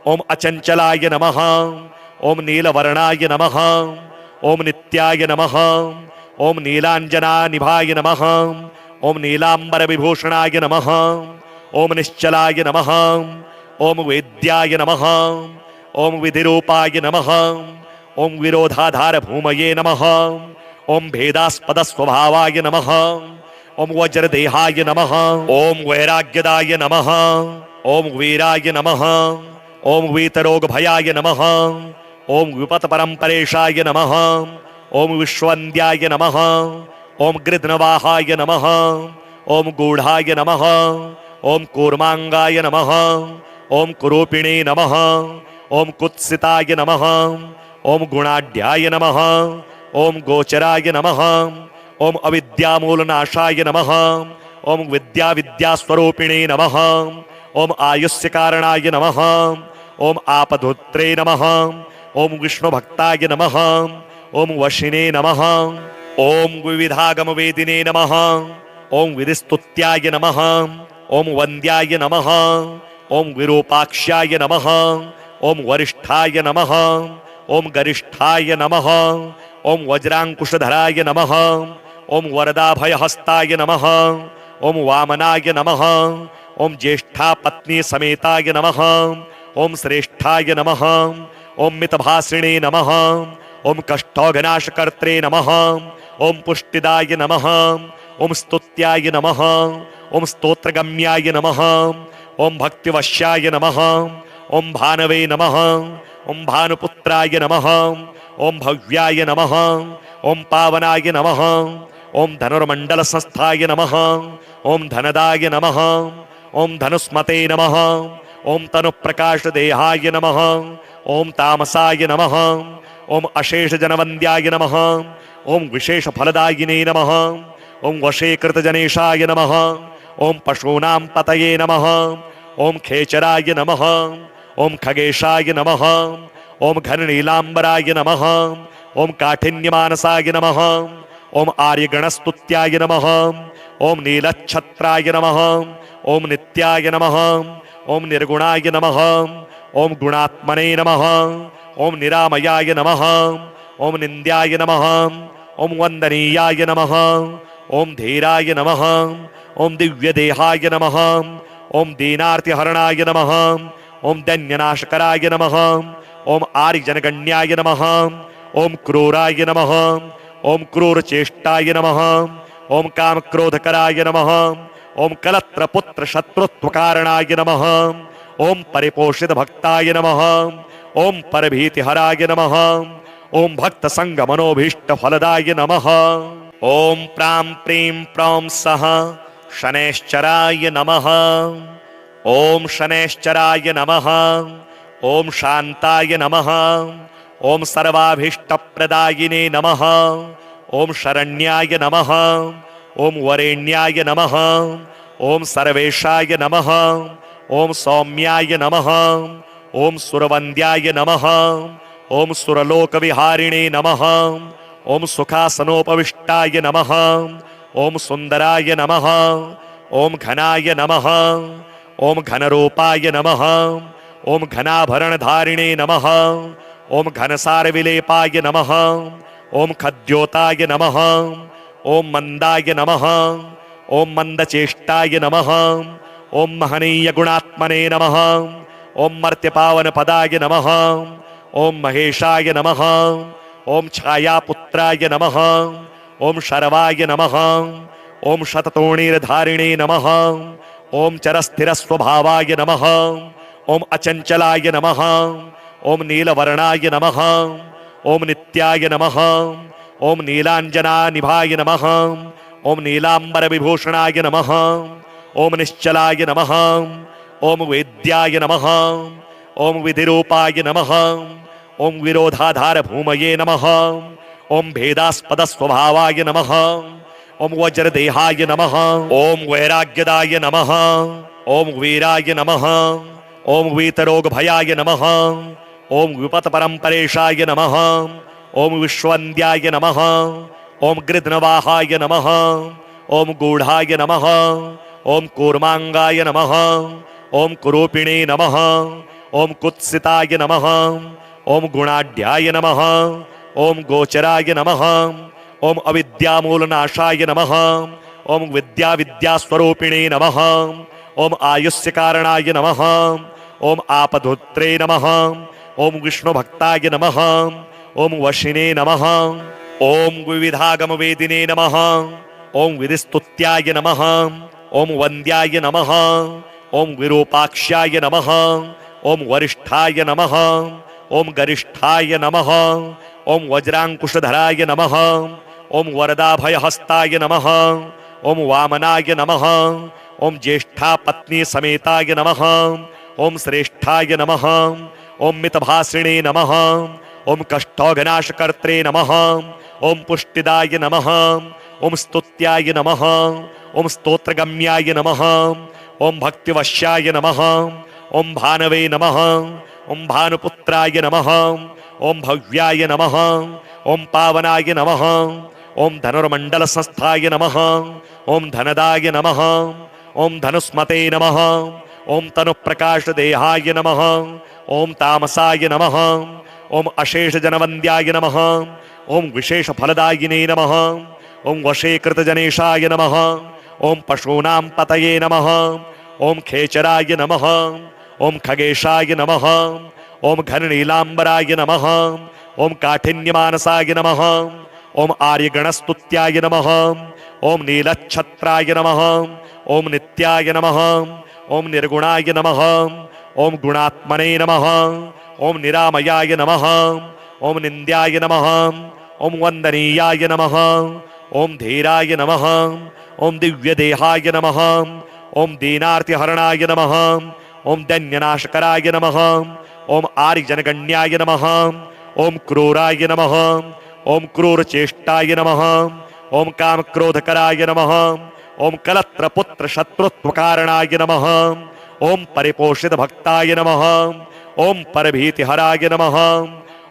A: ओम अचंचलाय नमः, ओम नीलवर्णाय नमः, ओम नित्याय नमः, ओम नीलांजनानिभाय नमः, ओम नीलांबर विभूषणाय नमः, ओम निश्चलाय नमः, ओम वेद्याय नमः, ओम विधिरूपाय नमः, ओम विरोधाधार भूमये नमः, ओम भेदास्पद स्वभावाय नमः, ओम वज्रदेहाय नमः, ओम वैराग्यदाय नमः, ओम वीराय नमः, ओम वीतरोग भयाय नमः, ओम विपत परंपरेशाय नमः, ओम विश्ववन्द्याय नमः, ओम गृध्नवाहाय नमः, ओम गूढ़ाय नमः, ओम कूर्मांगाय नमः, ओम कुरूपिणे नमः, ओम कुत्सिताय नमः, ओम गुणाढ्याय नमः, ओम गोचराय नमः, ओम अविद्यामूलनाशाय नमः, ओम विद्यास्वरूपिणे नमः, ओम आयुष्यकारणाय नमः, ओम आपधुत्रे नमः, ओम विष्णुभक्ताय नमः, ओम वशिने नमः, ओम विविधागम वेदिने नमः, ओम विधिस्तुत्याय नमः, ओम वन्द्याय नमः, ओम विरूपाक्ष्याय नमः, ओम वरिष्ठाय नमः, ओम गरिष्ठाय नमः, ओम वज्रांकुशधराय नमः, ओम वरदाभयहस्ताय नमः, ओम वामनाय नमः, ओम ज्येष्ठा पत्नी समेताय नमः, ओम श्रेष्ठाय नमः, ओम मितभासिणे नमः, ओम कष्टौघनाशकर्त्रे नमः, ओम पुष्टिदाय नमः, ओम स्तुत्याय नमः, ओम स्तोत्रगम्याय नमः, ओम भक्तिवश्याय नमः, ओम भानवे नमः, ओम भानुपुत्राय नमः, ओम भव्याय नमः, ओम पावनाय नमः, ओम धनुर्मंडल संस्थाय नमः, ओम धनदाय नमः, ओम धनुस्मते नमः, ओम तनुप्रकाश देहाय नमः, ओम तामसाय नमः, ओम अशेष जनवन्द्याय नमः, ओम विशेष फलदायिने नमः, ओम वशीकृत जनेशाय नमः, ओम पशूनां पतये नमः, ओम खेचराय नमः, ओम खगेशाय नमः, ओम घननीलांबराय नमः, ओम काठिन्यमानसाय नमः, ओम आर्यगणस्तुत्याय नमः, ओम नीलच्छत्राय नमः, ओम नित्याय नमः, ओम निर्गुणाय नमः, ओम गुणात्मने नमः, ओम निरामयाय नमः, ओम निंद्याय नमः, ओम वंदनीयाय नमः, ओम धीराय नमः, ओम दिव्यदेहाय नमः, ओम दीनार्तिहरणाय नमः, ओम दैन्यनाशकराय नमः, ओम आर्यजनगण्याय नमः, ओम क्रूराय नमः, ओम क्रूरचेष्टाय नमः, ओम कामक्रोधकराय नमः, ओम कलत्रपुत्र शत्रुत्वकारणाय नमः, ओम परिपोषित भक्ताय नमः, ओम परभीतिहराय नमः, ओम भक्त संग मनोभीष्ट फलदाय नमः, ओम प्रां प्रीं प्रौं सः शनैश्चराय नमः, ओम शनैश्चराय नमः, ओम शांताय नमः, ओम सर्वाभीष्टप्रदायिने नमः, ओम शरण्याय नमः, ओम वरेण्याय नमः, ओम सर्वेशाय नमः, ओम सौम्याय नमः, ओम सुरवन्द्याय नमः, ओम सुरलोकविहारिणे नमः, ओम सुखासनोपविष्टाय नमः, ओम सुंदराय नमः, ओम घनाय नमः, ओम घनरूपाय नमः, ओम घनाभरणधारिणे नमः, ओम घनसारविलेपाय नमः, ओम खद्योताय नमः, ओम मंदाय नमः, ओम मंदचेष्टाय नमः, ओम महनीय गुणात्मने नमः, ओम मर्त्यपावन पदाय नमः, ओम महेशाय नमः, ओम छायापुत्राय नमः, ओम शर्वाय नमः। ओम शततोणीर्धारिणे नमः। ओम चरस्थिरस्वभावाय नमः। ओम अचंचलाय नमः। ओम नीलवर्णाय नमः। ओम नित्याय नमः। ओम नीलांजनानिभाय नमः। ओम नीलांबर विभूषणाय नमः। ओम निश्चलाय नमः। ओम वेद्याय नमः। ओम विधिरूपाय नमः। ओम विरोधाधार भूमये नमः। ओम भेदास्पद स्वभावाय नमः। ओम वज्रदेहाय नमः। ओम वैराग्यदाय नमः। ओम वीराय नमः। ओम वीतरोग भयाय नमः। ओम विपत परंपरेशाय नमः। ओम विश्वंद्याय नमः। ओम गृध्नवाहाय नमः। ओम गूढ़ाय नमः। ओम कूर्मांगाय नमः। ओम कुरूपिणे नमः। ओम कुत्सिताय नमः। ओम गुणाढ्याय नमः। ओम गोचराय नमः। ओम अविद्यामूलनाशाय नमः। ओम विद्या विद्यास्वरूपिणे नमः। ओम आयुष्य कारणाय नमः। ओम आपधुत्रे नमः। ओम विष्णु भक्ताय नमः। ओम वशिने नमः। ओम विविधागम वेदिने नमः। ओम विधिस्तुत्याय नमः। ओम वन्द्याय नमः। ओम विरूपाक्ष्याय नमः। ओम वरिष्ठाय नमः। ओम गरिष्ठाय नमः। ओम वज्रांकुशधराय नमः। ओम वरदाभयहस्ताय नमः। ओम वामनाय नमः। ओम ज्येष्ठा पत्नी समेताय नमः। ओम श्रेष्ठाय नमः। ओम मितभासिणे नमः। ओम कष्टौघनाशकर्त्रे नमः। ओम पुष्टिदाय नमः। ओम स्तुत्याय नमः। ओम स्तोत्रगम्याय नमः। ओम भक्तिवश्याय नमः। ओम भानवे नमः। ओम भानुपुत्राय नमः। ओम भव्याय नमः। ओम पावनाय नमः। ओम धनुर्मंडल संस्थाय नमः। ओम धनदाय नमः। ओम धनुस्मते नमः। ओम तनु प्रकाश देहाय नमः। ओम तामसाय नमः। ओम अशेष जनवंद्याय नमः। ओम विशेष फलदायिने नमः। ओम वशीकृत जनेशाय नमः। ओम पशूनां पतये नमः। ओम खेचराय नमः। ओम खगेशाय नमः। ओम घननीलांबराय नमः। ओम काठिन्यमानसाय नमः। ओम आर्यगणस्तुत्याय नमः। ओम नीलच्छत्राय नमः। ओम नित्याय नमः। ओम निर्गुणाय नमः। ओम गुणात्मने नमः। ओम निरामयाय नमः। ओम निंद्याय नमः। ओम वंदनीयाय नमः। ओम धीराय नमः। ओम दिव्यदेहाय नमः। ओम दीनार्तिहरणाय नमः। ओम दैन्यनाशकराय नमः। ओम आर्यजनगण्याय नमः। ओम क्रूराय नमः। ओम क्रूरचेष्टाय नमः। ओम कामक्रोधकराय नमः। ओम कलत्रपुत्र शत्रुत्वकारणाय नमः। ओम परिपोषित भक्ताय नमः। ओम परभीतिहराय नमः।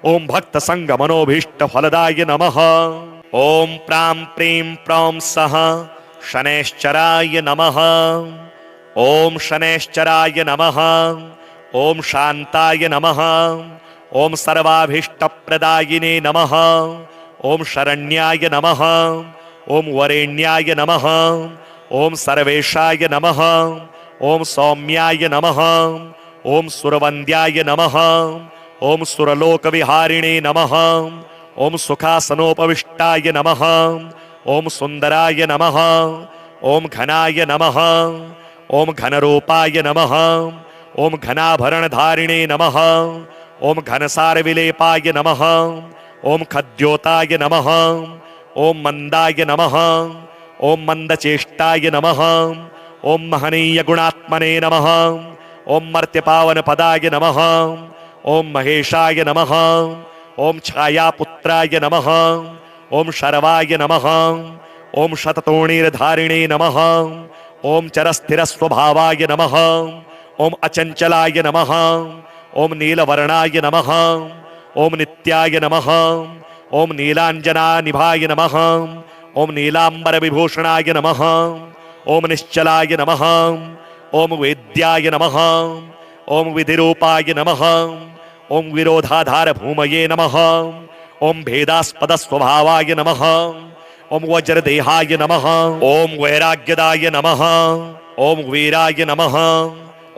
A: ओम भक्त संग मनोभीष्ट फलदाय नमः। ओम प्रां प्रीं प्रौं सः शनैश्चराय नमः। ओम शनैश्चराय नमः। ओम शांताय नमः। ओम सर्वाभीष्टप्रदायिने नमः। ओम शरण्याय नमः। ओम वरेण्याय नमः। ओम सर्वेशाय नमः। ओम सौम्याय नमः। ओम सुरवंद्याय नमः। ओम सुरलोकविहारिणे नमः। ओम सुखासनोपविष्टाय नमः। ओम सुंदराय नमः। ओम घनाय नमः। ओम घनरूपाय नमः। ओम घनाभरणधारिणे नमः। ओम घनसारविलेपाय नमः। ओम खद्योताय नमः। ओम मंदाय नमः। ओम मंदचेष्टाय नमः। ओम महनीय गुणात्मने नमः। ओम मर्त्यपावन पदाय नमः। ओम महेशाय नमः। ओम छायापुत्राय नमः। ओम शर्वाय नमः। ओम शततोणीर्धारिणे नमः। ओम चरस्थिरस्वभावाय नमः। ओम अचंचलाय नमः। ओम नीलवर्णाय नमः। ओम नित्याय नमः। ओम नीलांजनानिभाय नमः। ओम नीलांबर विभूषणाय नमः। ओम निश्चलाय नमः। ओम वेद्याय नमः। ओम विधिरूपाय नमः। ओम विरोधाधार भूमये नमः। ओम भेदास्पद स्वभावाय नमः। ओम वज्रदेहाय नमः। ओम वैराग्यदाय नमः। ओम वीराय नमः।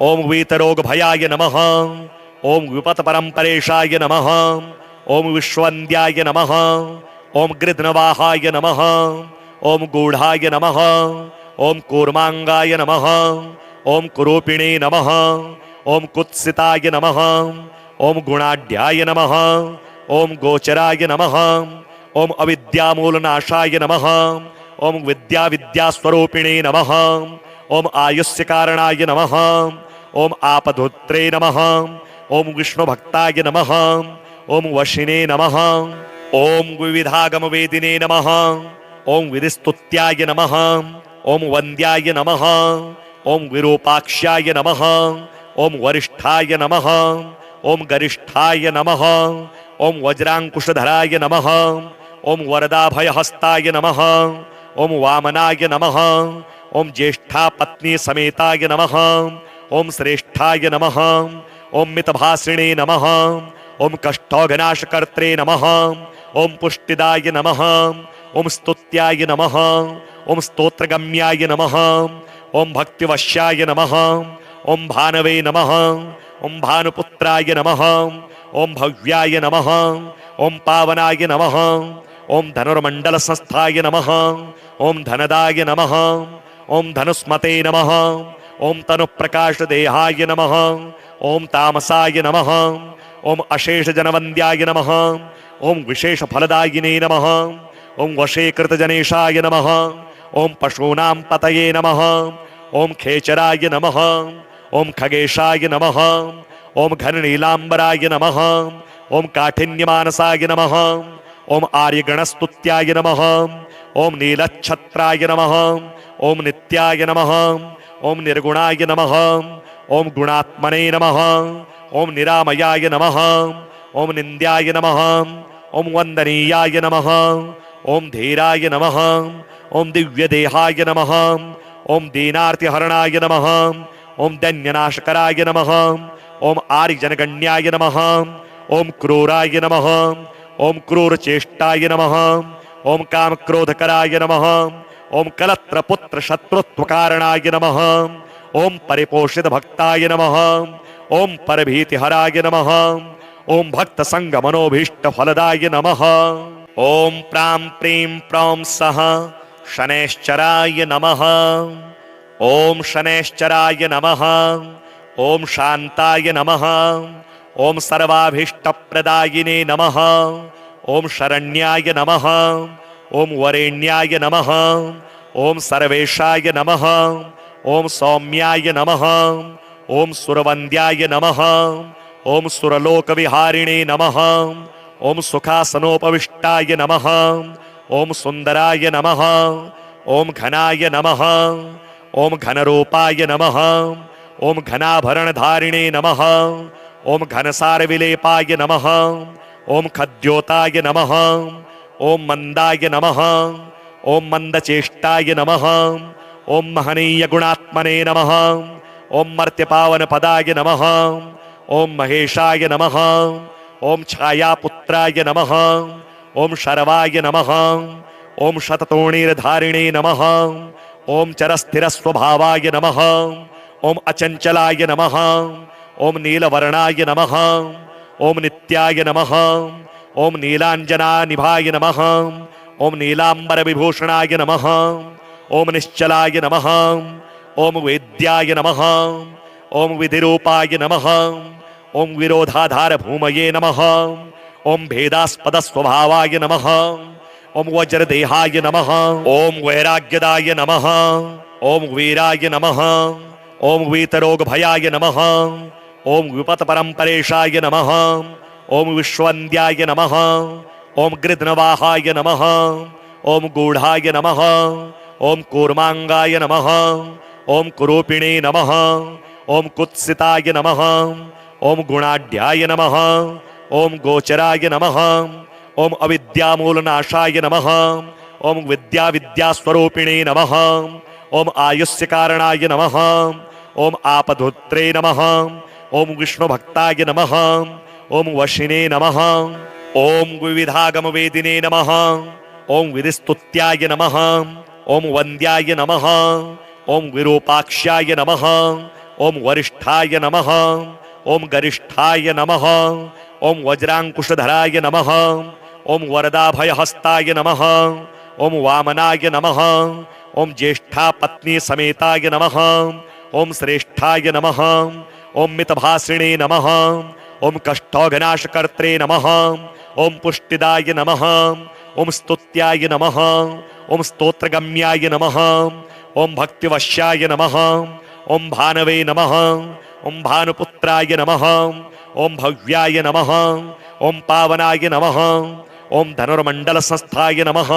A: ओम वीतरोग भयाय नमः। ओम विपत परंपरेशाय नमः। ओम विश्वंद्याय नमः। ओम गृध्नवाहाय नमः, ओम गूढ़ाय नमः, ओम कूर्मांगाय नमः, ओम कुरूपिणे नमः, ओम कुत्सिताय नमः, ओम गुणाढ्याय नमः, ओम गोचराय नमः, ओम अविद्यामूलनाशाय नमः, ओम विद्यास्वरूपिणे नमः, ओम आयुष्य कारणाय नमः, ओम आपधुत्रे नमः, ओम विष्णु भक्ताय नमः, ओम वशिने नमः, ओम विविधागम वेदिने नमः, ओम विधिस्तुत्याय नमः, ओम वन्द्याय नमः, ओम विरूपाक्ष्याय नमः, ओम वरिष्ठाय नमः, ओम गरिष्ठाय नमः, ओम वज्रांकुशधराय नमः, ओम वरदाभयहस्ताय नमः, ओम वामनाय नमः, ओम ज्येष्ठा पत्नी समेताय नमः, ओम श्रेष्ठाय नमः, ओम मितभासिणे नमः, ओम कष्टौघनाशकर्त्रे नमः, ओम पुष्टिदाय नमः, ओम स्तुत्याय नमः, ओम स्तोत्रगम्याय नमः, ओम भक्तिवश्याय नमः, ओम भानवे नमः, ओम भानुपुत्राय नमः, ओम भव्याय नमः, ओम पावनाय नमः, ओम धनुर्मंडल संस्थाय नमः, ओम धनदाय नमः, ओम धनुस्मते नमः, ओम तनुप्रकाश देहाय नमः, ओम तामसाय नमः, ओम अशेष जनवन्द्याय नमः, ओम विशेष फलदायिने नमः, ओम वशीकृत जनेशाय नमः, ओम पशूनां पतये नमः, ओम खेचराय नमः, ओम खगेशाय नमः, ओम घननीलांबराय नमः, ओम काठिन्यमानसाय नमः, ओम आर्यगणस्तुत्याय नमः, ओम नीलच्छत्राय नमः, ओम नित्याय नमः, ओम निर्गुणाय नमः, ओम गुणात्मने नमः, ओम निरामयाय नमः, ओम निंद्याय नमः, ओम वंदनीयाय नमः, ओम धीराय नमः, ओम दिव्यदेहाय नमः, ओम दीनार्तिहरणाय नमः, ओम दैन्यनाशकराय नमः, ओम आर्यजनगण्याय नमः, ओम क्रूराय नमः, ओम क्रूरचेष्टाय नमः, ओम कामक्रोधकराय नमः, ओम कलत्रपुत्र शत्रुत्वकारणाय नमः, ओम परिपोषित भक्ताय नमः, ओम परभीतिहराय नमः, ओम भक्त संग मनोभीष्ट फलदाय नमः, ओम प्रां प्रीं प्रौं सः शनैश्चराय नमः, ओम शनैश्चराय नमः, ओम शांताय नमः, ओम सर्वाभीष्टप्रदायिने नमः, ओम शरण्याय नमः, ओम वरेण्याय नमः, ओम सर्वेशाय नमः, ओम सौम्याय नमः, ओम सुरवन्द्याय नमः, ओम सुरलोकविहारिणे नमः, ओम सुखासनोपविष्टाय नमः, ओम सुंदराय नमः, ओम घनाय नमः, ओम घनरूपाय नमः, ओम घनाभरणधारिणे नमः, ओम घनसारविलेपाय नमः, ओम खद्योताय नमः, ओम मंदाय नमः, ओम मंदचेष्टाय नमः, ओम महनीय गुणात्मने नमः, ओम मर्त्यपावन पदाय नमः, ओम महेशाय नमः, ओम छायापुत्राय नमः, ओम शर्वाय नमः, ओम शततोणीर्धारिणे नमः, ओम चरस्थिरस्वभावाय नमः, ओम अचंचलाय नमः, ओम नीलवर्णाय नमः, ओम नित्याय नमः, ओम नीलांजनानिभाय नमः, ओम नीलांबर विभूषणाय नमः, ओम निश्चलाय नमः, ओम वेद्याय नमः, ओम विधिरूपाय नमः, ओम विरोधाधार भूमये नमः, ओम भेदास्पद स्वभावाय नमः, ओम वज्रदेहाय नमः, ओम वैराग्यदाय नमः, ओम वीराय नमः, ओम वीतरोग भयाय नमः, ओम विपत परंपरेशाय नमः, ओम विश्वन्द्याय नमः, ओम गृध्नवाहाय नमः, ओम गूढ़ाय नमः, ओम कूर्मांगाय नमः, ओम कुरूपिणे नमः, ओम कुत्सिताय नमः, ओम गुणाढ्याय नमः, ओम गोचराय नमः, ओम अविद्यामूलनाशाय नमः, ओम विद्यास्वरूपिणे नमः, ओम आयुष्य कारणाय नमः, ओम आपधुत्रे नमः, ओम विष्णु भक्ताय नमः, ओम वशिने नमः, ओम विविधागम वेदिने नमः, ओम विधिस्तुत्याय नमः, ओम वन्द्याय नमः, ओम विरूपाक्ष्याय नमः, ओम वरिष्ठाय नमः, ओम गरिष्ठाय नमः, ओम वज्रांकुशधराय नमः, ओम वरदाभयहस्ताय नमः। ओम वामनाय नमः। ओम ज्येष्ठा पत्नी समेताय नमः। ओम श्रेष्ठाय नमः। ओम मितभासिणे नमः। ओम कष्टौघनाशकर्त्रे नमः। ओम पुष्टिदाय नमः। ओम स्तुत्याय नमः। ओम स्तोत्रगम्याय नमः। ओम भक्तिवश्याय नमः। ओम भानवे नमः। ओम भानुपुत्राय नमः। ओम भव्याय नमः। ओम पावनाय नमः। ओम धनुर्मंडल संस्थाय नमः।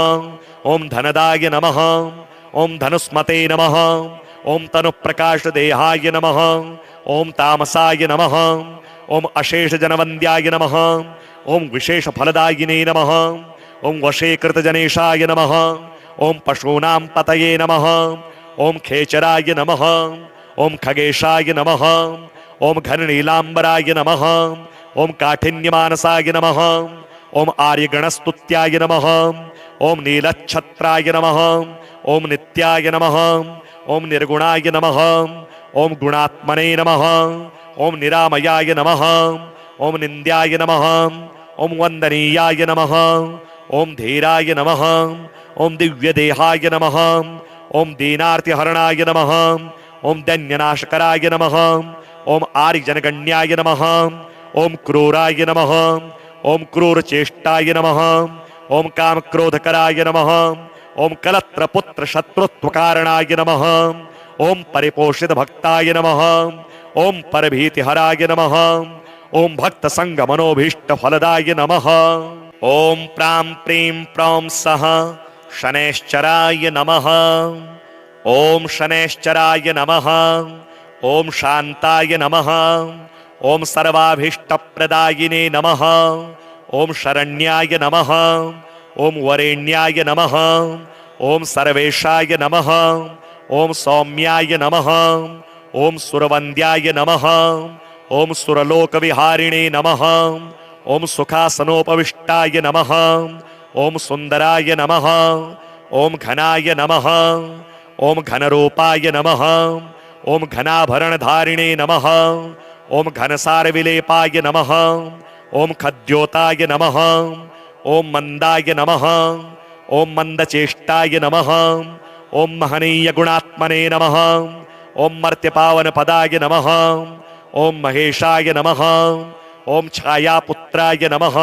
A: ओम धनदाय नमः। ओम धनुस्मते नमः। ओम तनुप्रकाश देहाय नमः। ओम तामसाय नमः। ओम अशेष जनवंद्याय नमः। ओम विशेष फलदायिने नमः। ओम वशीकृत जनेशाय नमः। ओम पशूनां पतये नमः। ओम खेचराय नमः। ओम खगेशाय नमः। ओम घननीलांबराय नमः। ओम काठिन्यमानसाय नमः। ओम आर्यगणस्तुत्याय नमः। ओम नीलच्छत्राय नमः। ओम नित्याय नमः। ओम निर्गुणाय नमः। ओम गुणात्मने नमः। ओम निरामयाय नमः। ओम निंद्याय नमः। ओम वंदनीयाय नमः। ओम धीराय नमः। ओम दिव्यदेहाय नमः। ओम दीनार्तिहरणाय नमः। ओम दैन्यनाशकराय नमः। ओम आर्यजनगण्याय नमः। ओम क्रूराय नमः। ओम क्रूरचेष्टाय नमः। ओम कामक्रोधकराय नमः। ओम कलत्रपुत्र शत्रुत्वकारणाय नमः। ओम परिपोषित भक्ताय नमः। ओम परभीतिहराय नमः। ओम भक्त संग मनोभीष्ट फलदाय नमः। ओम प्रां प्रीं प्रौं सः शनैश्चराय नमः। ओम शनैश्चराय नमः। ओम शांताय नमः। ओम सर्वाभीष्टप्रदायिने नमः। ओम शरण्याय नमः। ओम वरेण्याय नमः। ओम सर्वेशाय नमः। ओम सौम्याय नमः। ओम सुरवंद्याय नमः। ओम सुरलोकविहारिणे नमः। ओम सुखासनोपविष्टाय नमः। ओम सुंदराय नमः। ओम घनाय नमः। ओम घनरूपाय नमः। ओम घनाभरणधारिणे नमः। ओम घनसारविलेपाय नमः। ओम खद्योताय नमः। ओम मंदाय नमः। ओम मंदचेष्टाय नमः। ओम महनीय गुणात्मने नमः। ओम मर्त्यपावन पदाय नमः। ओम महेशाय नमः। ओम छायापुत्राय नमः।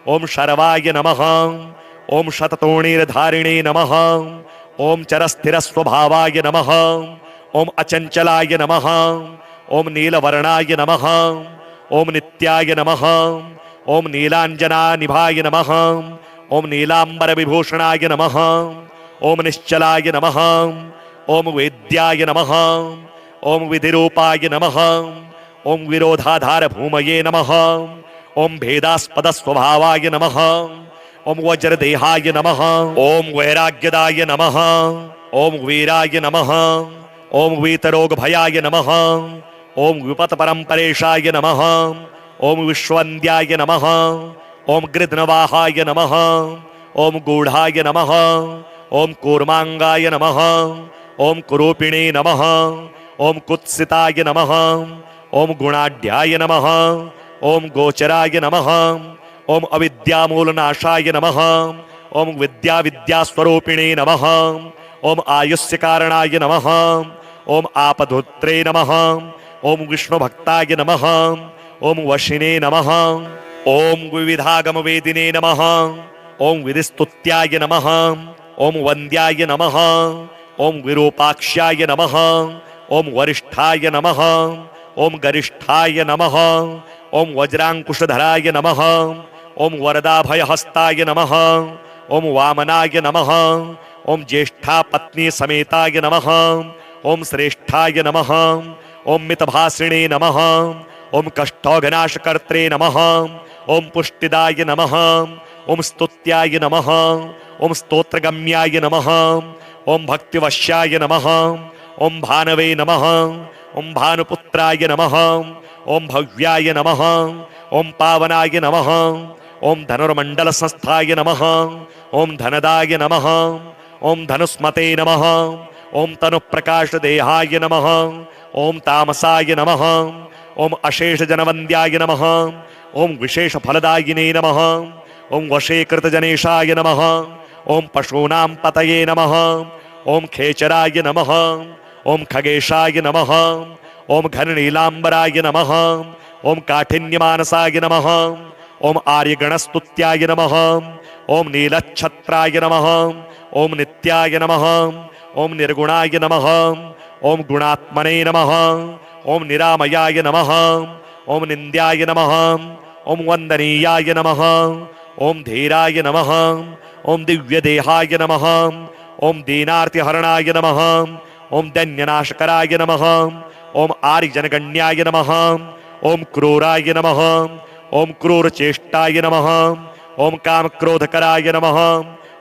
A: ओम शर्वाय नमः। ओम शततोणीर्धारिणे नमः। ओम चरस्थिरस्वभावाय नमः। ओम अचंचलाय नमः। ओम नीलवर्णाय नमः। ओम नित्याय नमः। ओम नीलांजनानिभाय नमः। ओम नीलांबर विभूषणाय नमः। ओम निश्चलाय नमः। ओम वेद्याय नमः। ओम विधिरूपाय नमः। ओम विरोधाधार भूमये नमः। ओम भेदास्पद स्वभावाय नमः। ओम वज्रदेहाय नमः। ओम वैराग्यदाय नमः। ओम वीराय नमः। ओम वीतरोग भयाय नमः। ओम विपत परंपरेशाय नमः। ओम विश्वंद्याय नमः। ओम गृध्नवाहाय नमः। ओम गूढ़ाय नमः। ओम कूर्मांगाय नमः। ओम कुरूपिणे नमः। ओम कुत्सिताय नमः। ओम गुणाढ्याय नमः। ओम गोचराय नमः। ओम अविद्यामूलनाशाय नमः। ओम विद्यास्वरूपिणे नमः। ओम आयुष्यकारणाय नमः। ओम आपधुत्रे नमः। ओम विष्णुभक्ताय नमः। ओम वशिने नमः। ओम विविधागमवेदिने नमः। ओम विधिस्तुत्याय नमः। ओम वंद्याय नमः। ओम विरूपाक्ष्याय नमः। ओम वरिष्ठाय नमः। ओम गरिष्ठाय नमः। ओम वज्रांकुशधराय नमः। ओम वरदाभयहस्ताय नमः। ओम वामनाय नमः। ओम ज्येष्ठा पत्नी समेताय नमः। ओम श्रेष्ठाय नमः। ओम मितभासिणे नमः। ओम कष्टौघनाशकर्त्रे नमः। ओम पुष्टिदाय नमः। ओम स्तुत्याय नमः। ओम स्तोत्रगम्याय नमः। ओम भक्तिवश्याय नमः। ओम भानवे नमः। ओम भानुपुत्राय नमः। ओम भव्याय नमः। ओम पावनाय नमः। ओम धनुर्मंडल संस्थाय नमः। ओम धनदाय नमः। ओम धनुस्मते नमः। ओम तनुप्रकाश देहाय नमः। ओम तामसाय नमः। ओम अशेष जनवंद्याय नमः। ओम विशेष फलदायिने नमः। ओम वशीकृतजनेशाय नमः। ओम पशूनां पतये नमः। ओम खेचराय नमः। ओम खगेशाय नमः। ओम घननीलांबराय नमः। ओम काठिन्यमानसाय नमः। ओम आर्यगणस्तुत्याय नमः। ओम नीलच्छत्राय नमः। ओम नित्याय नमः। ओम निर्गुणाय नमः। ओम गुणात्मने नमः। ओम निरामयाय नमः। ओम निंद्याय नमः। ओम वंदनीयाय नमः। ओम धीराय नमः। ओम दिव्यदेहाय नमः। ओम दीनार्तिहरणाय नमः। ओम दैन्यनाशकराय नमः। ओम आर्यजनगण्याय नमः। ओम क्रूराय नमः। ओम क्रूरचेष्टाय नमः। ओम कामक्रोधकराय नमः।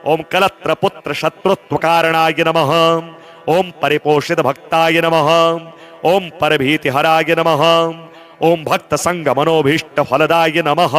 A: ओम कलत्रपुत्र शत्रुत्वकारणाय नमः। ओम परिपोषित भक्ताय नमः। ओम परभीतिहराय नमः। ओम भक्त संग मनोभीष्ट फलदाय नमः।